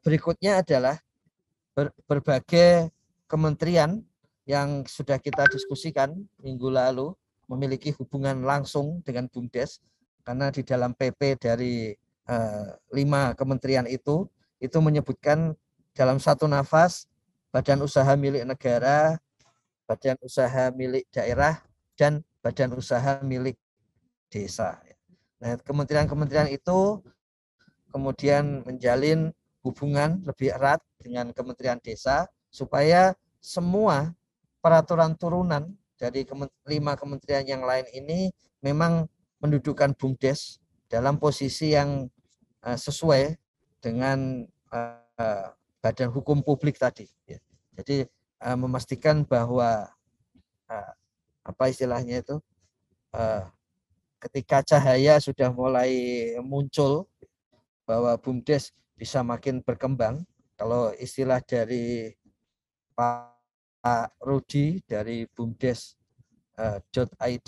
berikutnya adalah berbagai kementerian yang sudah kita diskusikan minggu lalu memiliki hubungan langsung dengan BUMDes karena di dalam PP dari 5 kementerian itu menyebutkan dalam satu nafas badan usaha milik negara, badan usaha milik daerah, dan badan usaha milik desa. Nah, kementerian-kementerian itu kemudian menjalin hubungan lebih erat dengan Kementerian Desa supaya semua peraturan turunan dari 5 kementerian yang lain ini memang mendudukkan BUMDes dalam posisi yang sesuai dengan badan hukum publik tadi. Jadi memastikan bahwa apa istilahnya itu ketika cahaya sudah mulai muncul bahwa BUMDes bisa makin berkembang. Kalau istilah dari Pak Rudi dari bumdes.id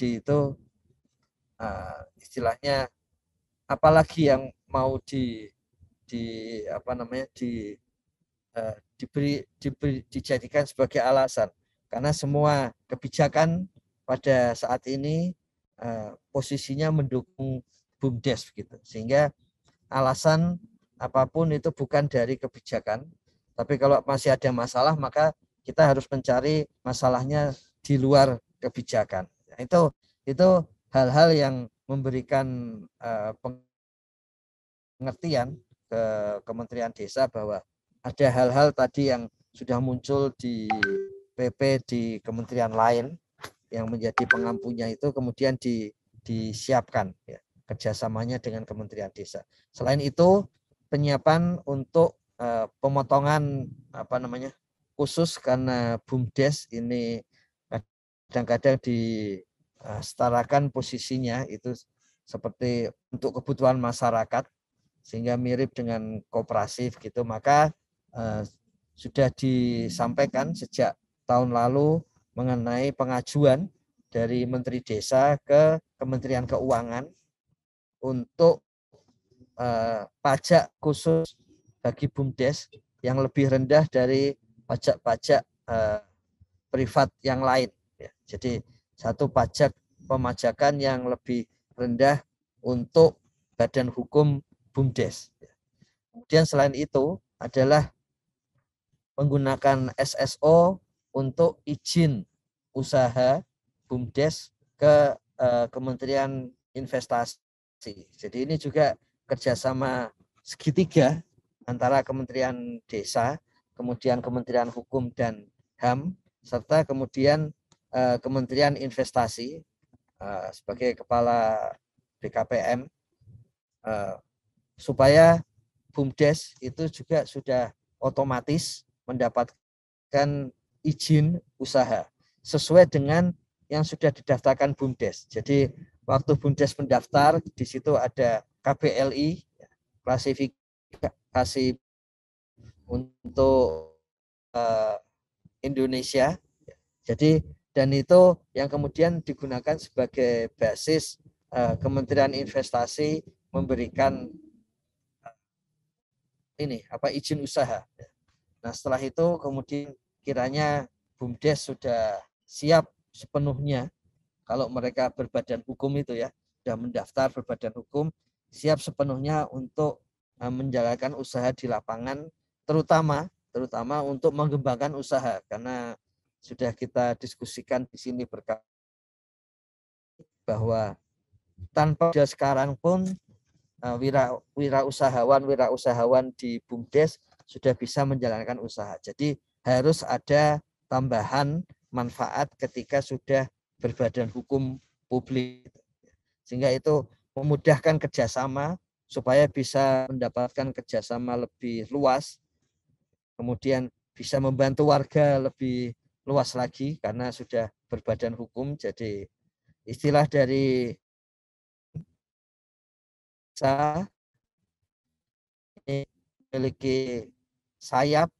itu istilahnya apalagi yang mau dijadikan sebagai alasan karena semua kebijakan pada saat ini posisinya mendukung BUMDes begitu sehingga alasan apapun itu bukan dari kebijakan tapi kalau masih ada masalah maka kita harus mencari masalahnya di luar kebijakan. Itu hal-hal yang memberikan pengertian ke Kementerian Desa bahwa ada hal-hal tadi yang sudah muncul di PP di kementerian lain yang menjadi pengampunya itu kemudian disiapkan ya, kerjasamanya dengan Kementerian Desa. Selain itu penyiapan untuk pemotongan khusus karena BUMDes ini kadang-kadang disetarakan posisinya itu seperti untuk kebutuhan masyarakat sehingga mirip dengan kooperatif gitu maka sudah disampaikan sejak tahun lalu mengenai pengajuan dari Menteri Desa ke Kementerian Keuangan untuk pajak khusus bagi BUMDes yang lebih rendah dari pajak-pajak privat yang lain. Ya. Jadi satu pajak pemajakan yang lebih rendah untuk badan hukum BUMDes. Kemudian selain itu adalah menggunakan SSO untuk izin usaha BUMDes ke Kementerian Investasi. Jadi ini juga kerjasama segitiga antara Kementerian Desa, kemudian Kementerian Hukum dan HAM, serta kemudian Kementerian Investasi sebagai kepala BKPM, supaya BUMDes itu juga sudah otomatis mendapatkan izin usaha sesuai dengan yang sudah didaftarkan BUMDes. Jadi waktu BUMDes mendaftar, di situ ada KBLI, klasifikasi untuk Indonesia. Jadi dan itu yang kemudian digunakan sebagai basis Kementerian Investasi memberikan izin usaha. Nah, setelah itu kemudian kiranya BUMDes sudah siap sepenuhnya, kalau mereka berbadan hukum itu ya, sudah mendaftar berbadan hukum, siap sepenuhnya untuk menjalankan usaha di lapangan, terutama untuk mengembangkan usaha, karena sudah kita diskusikan di sini berkali bahwa tanpa sekarang pun wirausahawan di BUMDes sudah bisa menjalankan usaha. Jadi harus ada tambahan manfaat ketika sudah berbadan hukum publik, sehingga itu memudahkan kerjasama supaya bisa mendapatkan kerjasama lebih luas, kemudian bisa membantu warga lebih luas lagi karena sudah berbadan hukum. Jadi istilah dari saya memiliki sayap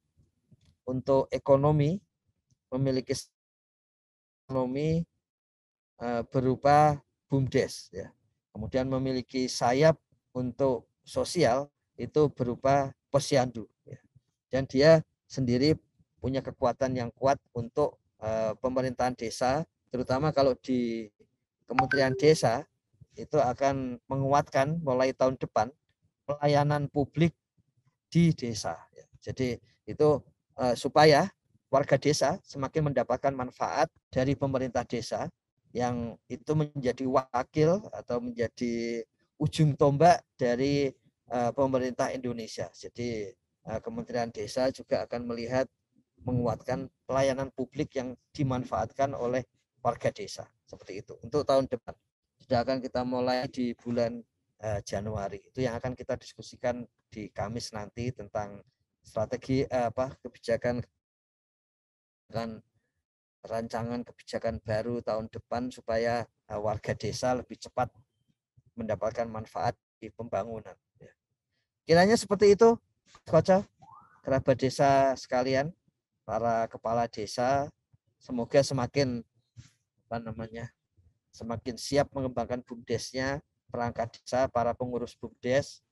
untuk ekonomi, memiliki ekonomi berupa BUMDes, ya. Kemudian memiliki sayap untuk sosial itu berupa Posyandu, ya. Dan dia sendiri punya kekuatan yang kuat untuk pemerintahan desa, terutama kalau di Kementerian Desa itu akan menguatkan mulai tahun depan pelayanan publik di desa, ya. Jadi itu supaya warga desa semakin mendapatkan manfaat dari pemerintah desa, yang itu menjadi wakil atau menjadi ujung tombak dari pemerintah Indonesia. Jadi Kementerian Desa juga akan melihat menguatkan pelayanan publik yang dimanfaatkan oleh warga desa. Seperti itu. Untuk tahun depan sudah akan kita mulai di bulan Januari. Itu yang akan kita diskusikan di Kamis nanti tentang strategi kebijakan dan rancangan kebijakan baru tahun depan supaya warga desa lebih cepat mendapatkan manfaat di pembangunan. Kiranya seperti itu, Koco, kerabat desa sekalian, para kepala desa, semoga semakin semakin siap mengembangkan BUMDesnya, perangkat desa, para pengurus BUMDes,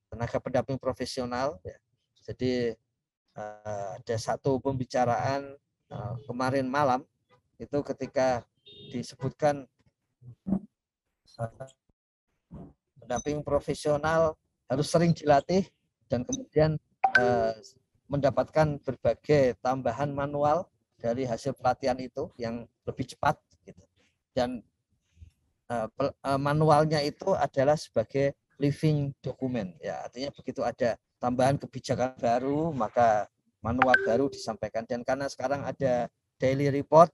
tenaga pendamping profesional. Ya. Jadi ada satu pembicaraan kemarin malam itu ketika disebutkan pendamping profesional harus sering dilatih dan kemudian mendapatkan berbagai tambahan manual dari hasil pelatihan itu yang lebih cepat gitu. Dan manualnya itu adalah sebagai living document, ya, artinya begitu ada tambahan kebijakan baru maka manual baru disampaikan. Dan karena sekarang ada daily report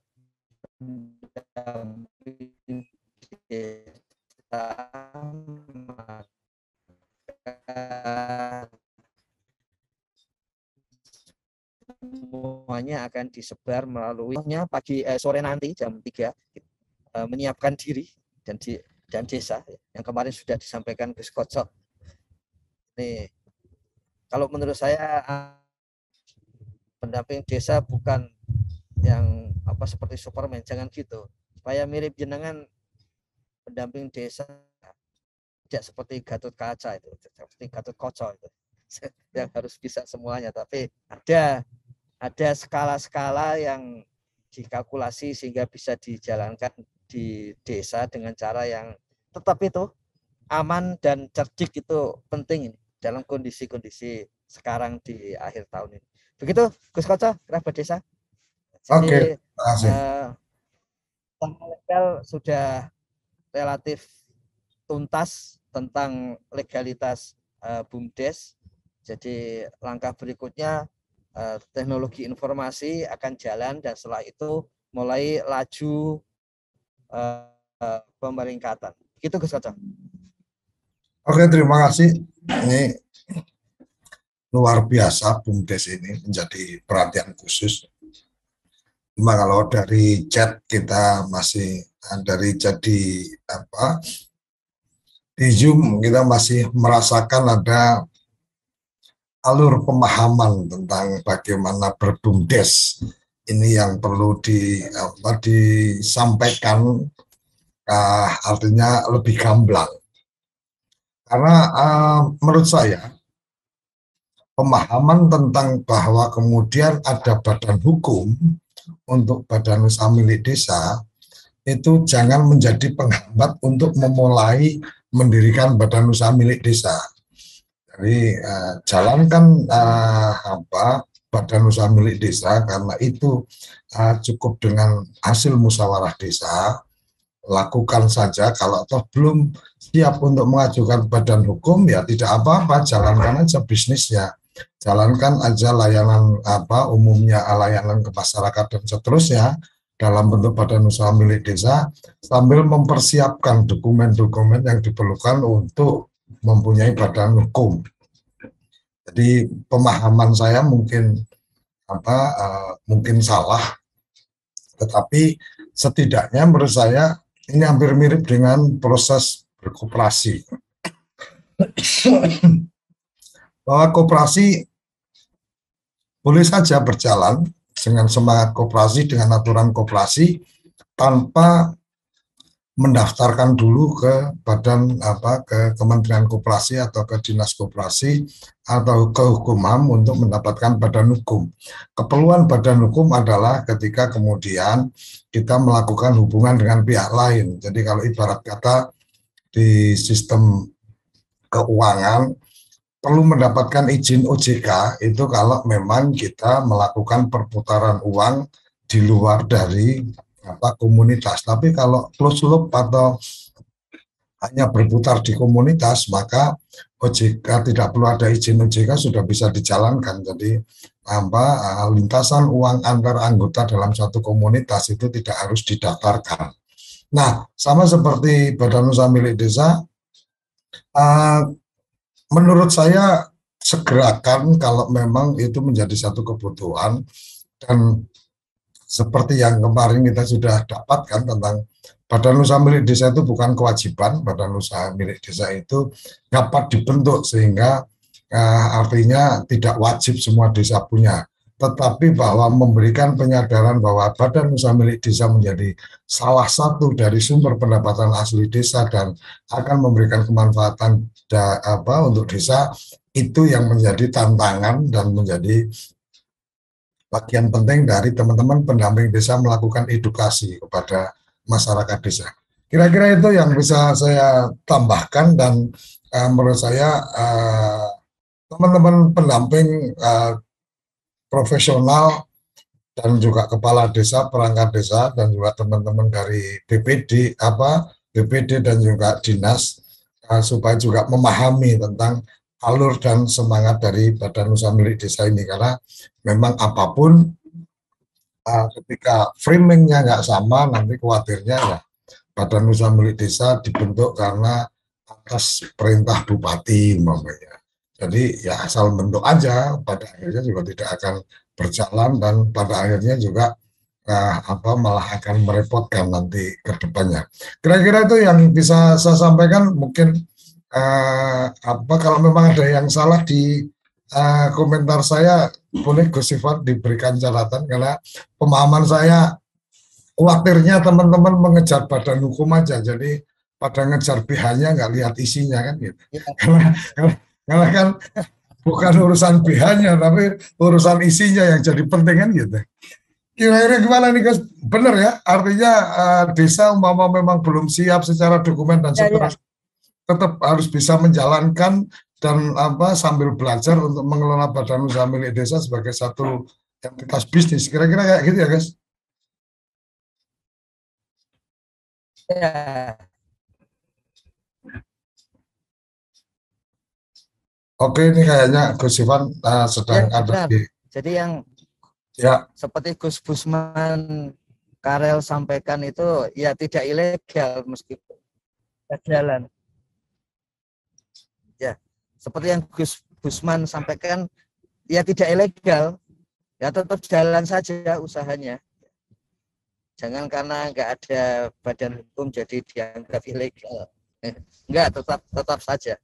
semuanya akan disebar melalui pagi sore nanti jam 3 menyiapkan diri dan desa yang kemarin sudah disampaikan Gus Kocok. Nih, kalau menurut saya pendamping desa bukan yang seperti Superman, jangan gitu. Supaya mirip jenengan, pendamping desa tidak seperti Gatot Kaca itu, seperti Gatot Koco itu. yang harus bisa semuanya, tapi ada skala-skala yang dikalkulasi sehingga bisa dijalankan di desa dengan cara yang tetap itu aman dan cerdik. Itu penting ini dalam kondisi-kondisi sekarang di akhir tahun ini. Begitu Gus Koco, kerabat desa. Oke, terima kasih. Legal sudah relatif tuntas tentang legalitas BUMDes. Jadi langkah berikutnya teknologi informasi akan jalan, dan setelah itu mulai laju pemeringkatan. Gitu Gus Koco. Oke, terima kasih. Ini luar biasa, BUMDes ini menjadi perhatian khusus. Cuma kalau dari chat kita masih, dari chat di Zoom kita masih merasakan ada alur pemahaman tentang bagaimana berbumdes. Ini yang perlu disampaikan, artinya lebih gamblang. Karena menurut saya pemahaman tentang bahwa kemudian ada badan hukum untuk badan usaha milik desa itu jangan menjadi penghambat untuk memulai mendirikan badan usaha milik desa. Jadi jalankan badan usaha milik desa, karena itu cukup dengan hasil musyawarah desa. Lakukan saja. Kalau toh belum siap untuk mengajukan badan hukum, ya tidak apa-apa, jalankan aja bisnisnya, jalankan aja layanan umumnya, layanan ke masyarakat dan seterusnya dalam bentuk badan usaha milik desa, sambil mempersiapkan dokumen-dokumen yang diperlukan untuk mempunyai badan hukum. Jadi pemahaman saya mungkin mungkin salah, tetapi setidaknya menurut saya ini hampir mirip dengan proses berkoperasi. Bahwa koperasi boleh saja berjalan dengan semangat koperasi, dengan aturan koperasi, tanpa mendaftarkan dulu ke ke Kementerian Koperasi atau ke Dinas Koperasi atau ke Hukumham untuk mendapatkan badan hukum. Keperluan badan hukum adalah ketika kemudian kita melakukan hubungan dengan pihak lain. Jadi kalau ibarat kata di sistem keuangan perlu mendapatkan izin OJK itu kalau memang kita melakukan perputaran uang di luar dari komunitas. Tapi kalau close loop atau hanya berputar di komunitas, maka OJK tidak perlu ada izin OJK, sudah bisa dijalankan. Jadi lintasan uang antar anggota dalam satu komunitas itu tidak harus didaftarkan. Nah, sama seperti badan usaha milik desa, menurut saya segerakan kalau memang itu menjadi satu kebutuhan. Dan seperti yang kemarin kita sudah dapatkan tentang badan usaha milik desa itu bukan kewajiban, badan usaha milik desa itu dapat dibentuk sehingga artinya tidak wajib semua desa punya, tetapi bahwa memberikan penyadaran bahwa badan usaha milik desa menjadi salah satu dari sumber pendapatan asli desa dan akan memberikan kemanfaatan untuk desa, itu yang menjadi tantangan dan menjadi bagian penting dari teman-teman pendamping desa melakukan edukasi kepada masyarakat desa. Kira-kira itu yang bisa saya tambahkan, dan menurut saya teman-teman pendamping profesional dan juga kepala desa, perangkat desa, dan juga teman-teman dari BPD dan juga dinas supaya juga memahami tentang alur dan semangat dari badan usaha milik desa ini, karena memang apapun ketika framingnya nggak sama, nanti khawatirnya ya badan usaha milik desa dibentuk karena atas perintah bupati umpamanya. Jadi ya asal bentuk aja, pada akhirnya juga tidak akan berjalan, dan pada akhirnya juga malah akan merepotkan nanti ke depannya. Kira-kira itu yang bisa saya sampaikan. Mungkin kalau memang ada yang salah di komentar saya, boleh Gus Ivan diberikan catatan, karena pemahaman saya khawatirnya teman-teman mengejar badan hukum aja, jadi pada ngejar BH-nya nggak lihat isinya kan gitu. Karena kan bukan urusan BH-nya, tapi urusan isinya yang jadi penting kan gitu. Kira-kira gimana nih Gus? Benar ya, artinya desa umpama memang belum siap secara dokumen dan seterusnya, tetap harus bisa menjalankan dan sambil belajar untuk mengelola badan usaha milik desa sebagai satu entitas bisnis. Kira-kira kayak gitu ya guys? Ya. Oke, ini kayaknya Gus Ivan sedang ada di... Jadi yang seperti Gus Busman Karel sampaikan itu ya tidak ilegal meskipun jalan. Ya, seperti yang Gus Busman sampaikan ya tidak ilegal, ya tetap jalan saja usahanya. Jangan karena nggak ada badan hukum jadi dianggap ilegal. Enggak, tetap saja.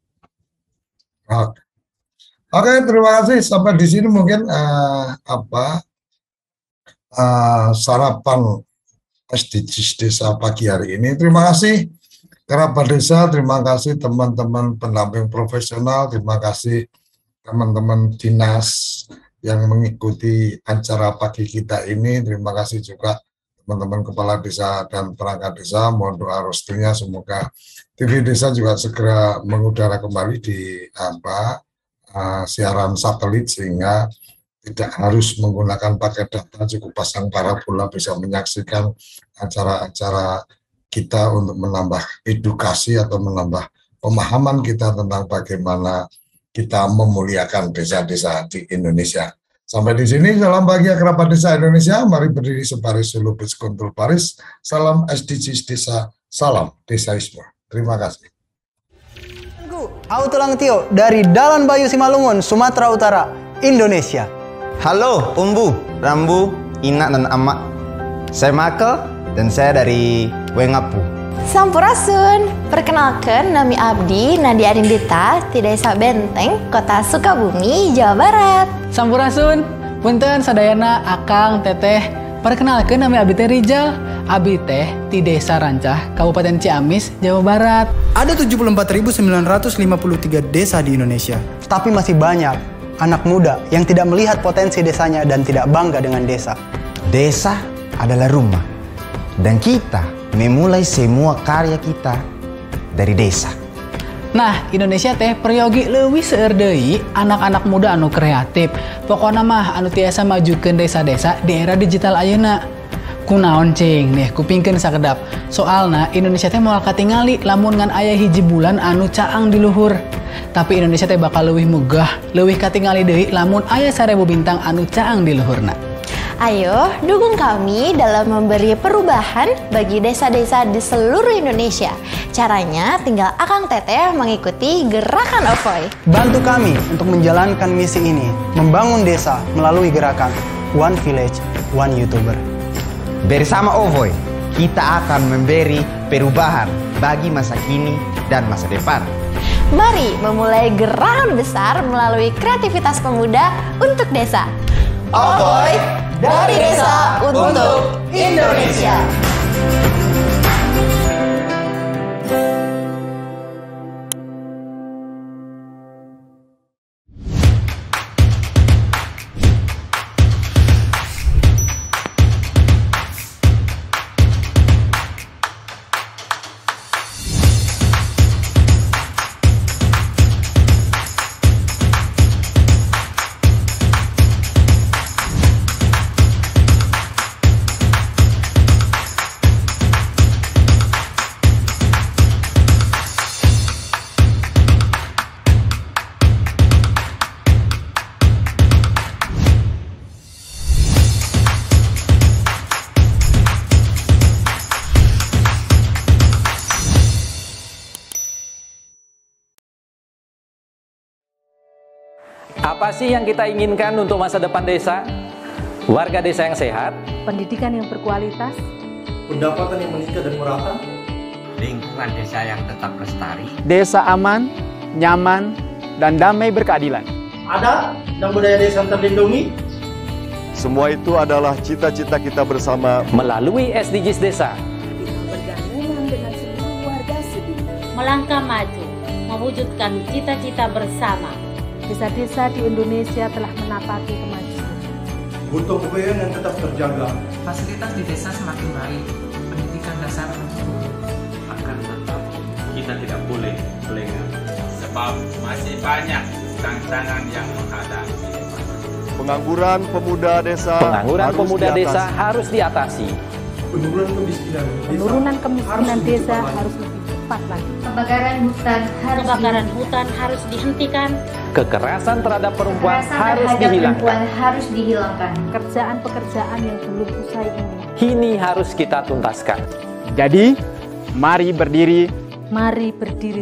Oke, terima kasih. Sampai di sini mungkin sarapan SDGs Desa pagi hari ini. Terima kasih kerabat desa, terima kasih teman-teman pendamping profesional, terima kasih teman-teman dinas yang mengikuti acara pagi kita ini. Terima kasih juga teman-teman kepala desa dan perangkat desa. Mohon doa restunya semoga TV Desa juga segera mengudara kembali di siaran satelit sehingga tidak harus menggunakan paket data, cukup pasang parabola bisa menyaksikan acara-acara kita untuk menambah edukasi atau menambah pemahaman kita tentang bagaimana kita memuliakan desa-desa di Indonesia. Sampai di sini, salam bahagia kerabat desa Indonesia. Mari berdiri sebaris sulubis kuntul paris. Salam SDGs Desa, salam desaisme. Terima kasih. Autulang Tio dari Dalan Bayu Simalungun, Sumatera Utara, Indonesia. Halo Umbu, Rambu, Ina dan Amak. Saya Makel dan saya dari Wengapu. Sampurasun, perkenalkan nami Abdi Nadia Arindita di Desa Benteng, Kota Sukabumi, Jawa Barat. Sampurasun, punten sadayana Akang Teteh. Perkenalkan nami Abdi Teh Rijal. Abdi Teh di Desa Rancah, Kabupaten Ciamis, Jawa Barat. Ada 74.953 desa di Indonesia, tapi masih banyak anak muda yang tidak melihat potensi desanya dan tidak bangga dengan desa. Desa adalah rumah, dan kita memulai semua karya kita dari desa. Nah, Indonesia teh peryogi leuwih seueur deui anak-anak muda anu kreatif. Pokona mah anu tiasa majukeun desa-desa di era digital ayeuna. Kunaon cing nih kupingkeun sakedap. Soalna Indonesia teh moal katingali lamun ngan aya hiji bulan anu caang di luhur. Tapi Indonesia teh bakal leuwih megah, leuwih katingali deui lamun aya 1000 bintang anu caang di luhurna. Ayo dukung kami dalam memberi perubahan bagi desa-desa di seluruh Indonesia. Caranya tinggal Akang Teteh mengikuti gerakan Ovoy. Bantu kami untuk menjalankan misi ini, membangun desa melalui gerakan One Village, One YouTuber. Bersama Ovoy, kita akan memberi perubahan bagi masa kini dan masa depan. Mari memulai gerakan besar melalui kreativitas pemuda untuk desa. Ovoy, dari desa untuk Indonesia. Apa sih yang kita inginkan untuk masa depan desa? Warga desa yang sehat, pendidikan yang berkualitas, pendapatan yang meningkat dan merata, lingkungan desa yang tetap lestari, desa aman, nyaman, dan damai berkeadilan. Adat dan budaya desa terlindungi. Semua itu adalah cita-cita kita bersama melalui SDGs Desa. Bergabung dengan seluruh warga Sibi, melangkah maju, mewujudkan cita-cita bersama. Desa-desa di Indonesia telah menapaki kemajuan. Gotong royong yang tetap terjaga. Fasilitas di desa semakin baik, pendidikan dasar mencukupi. Akan tetap kita tidak boleh lengah. Sebab masih banyak tantangan yang menghadapi. Pengangguran pemuda desa harus diatasi. Penurunan kemiskinan desa harus lebih cepat lagi. Kebakaran hutan harus dihentikan. Kekerasan terhadap perempuan harus dihilangkan. Pekerjaan-pekerjaan yang belum usai ini harus kita tuntaskan. Jadi, mari berdiri. Mari berdiri.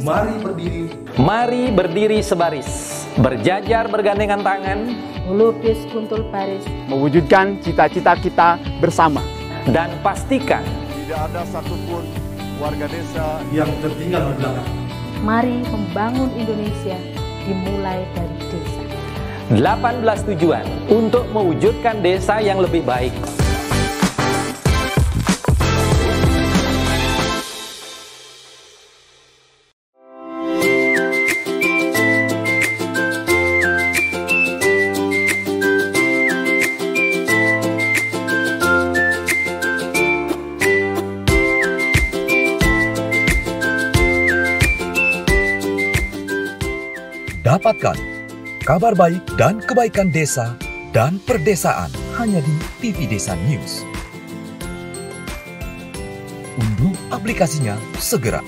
Mari berdiri sebaris, berjajar bergandengan tangan, melukis kuntul baris, mewujudkan cita-cita kita bersama. Dan pastikan tidak ada satupun warga desa yang tertinggal di belakang. Mari membangun Indonesia dimulai dari desa. 18 tujuan untuk mewujudkan desa yang lebih baik. Dapatkan kabar baik dan kebaikan desa dan perdesaan hanya di TV Desa News. Unduh aplikasinya segera.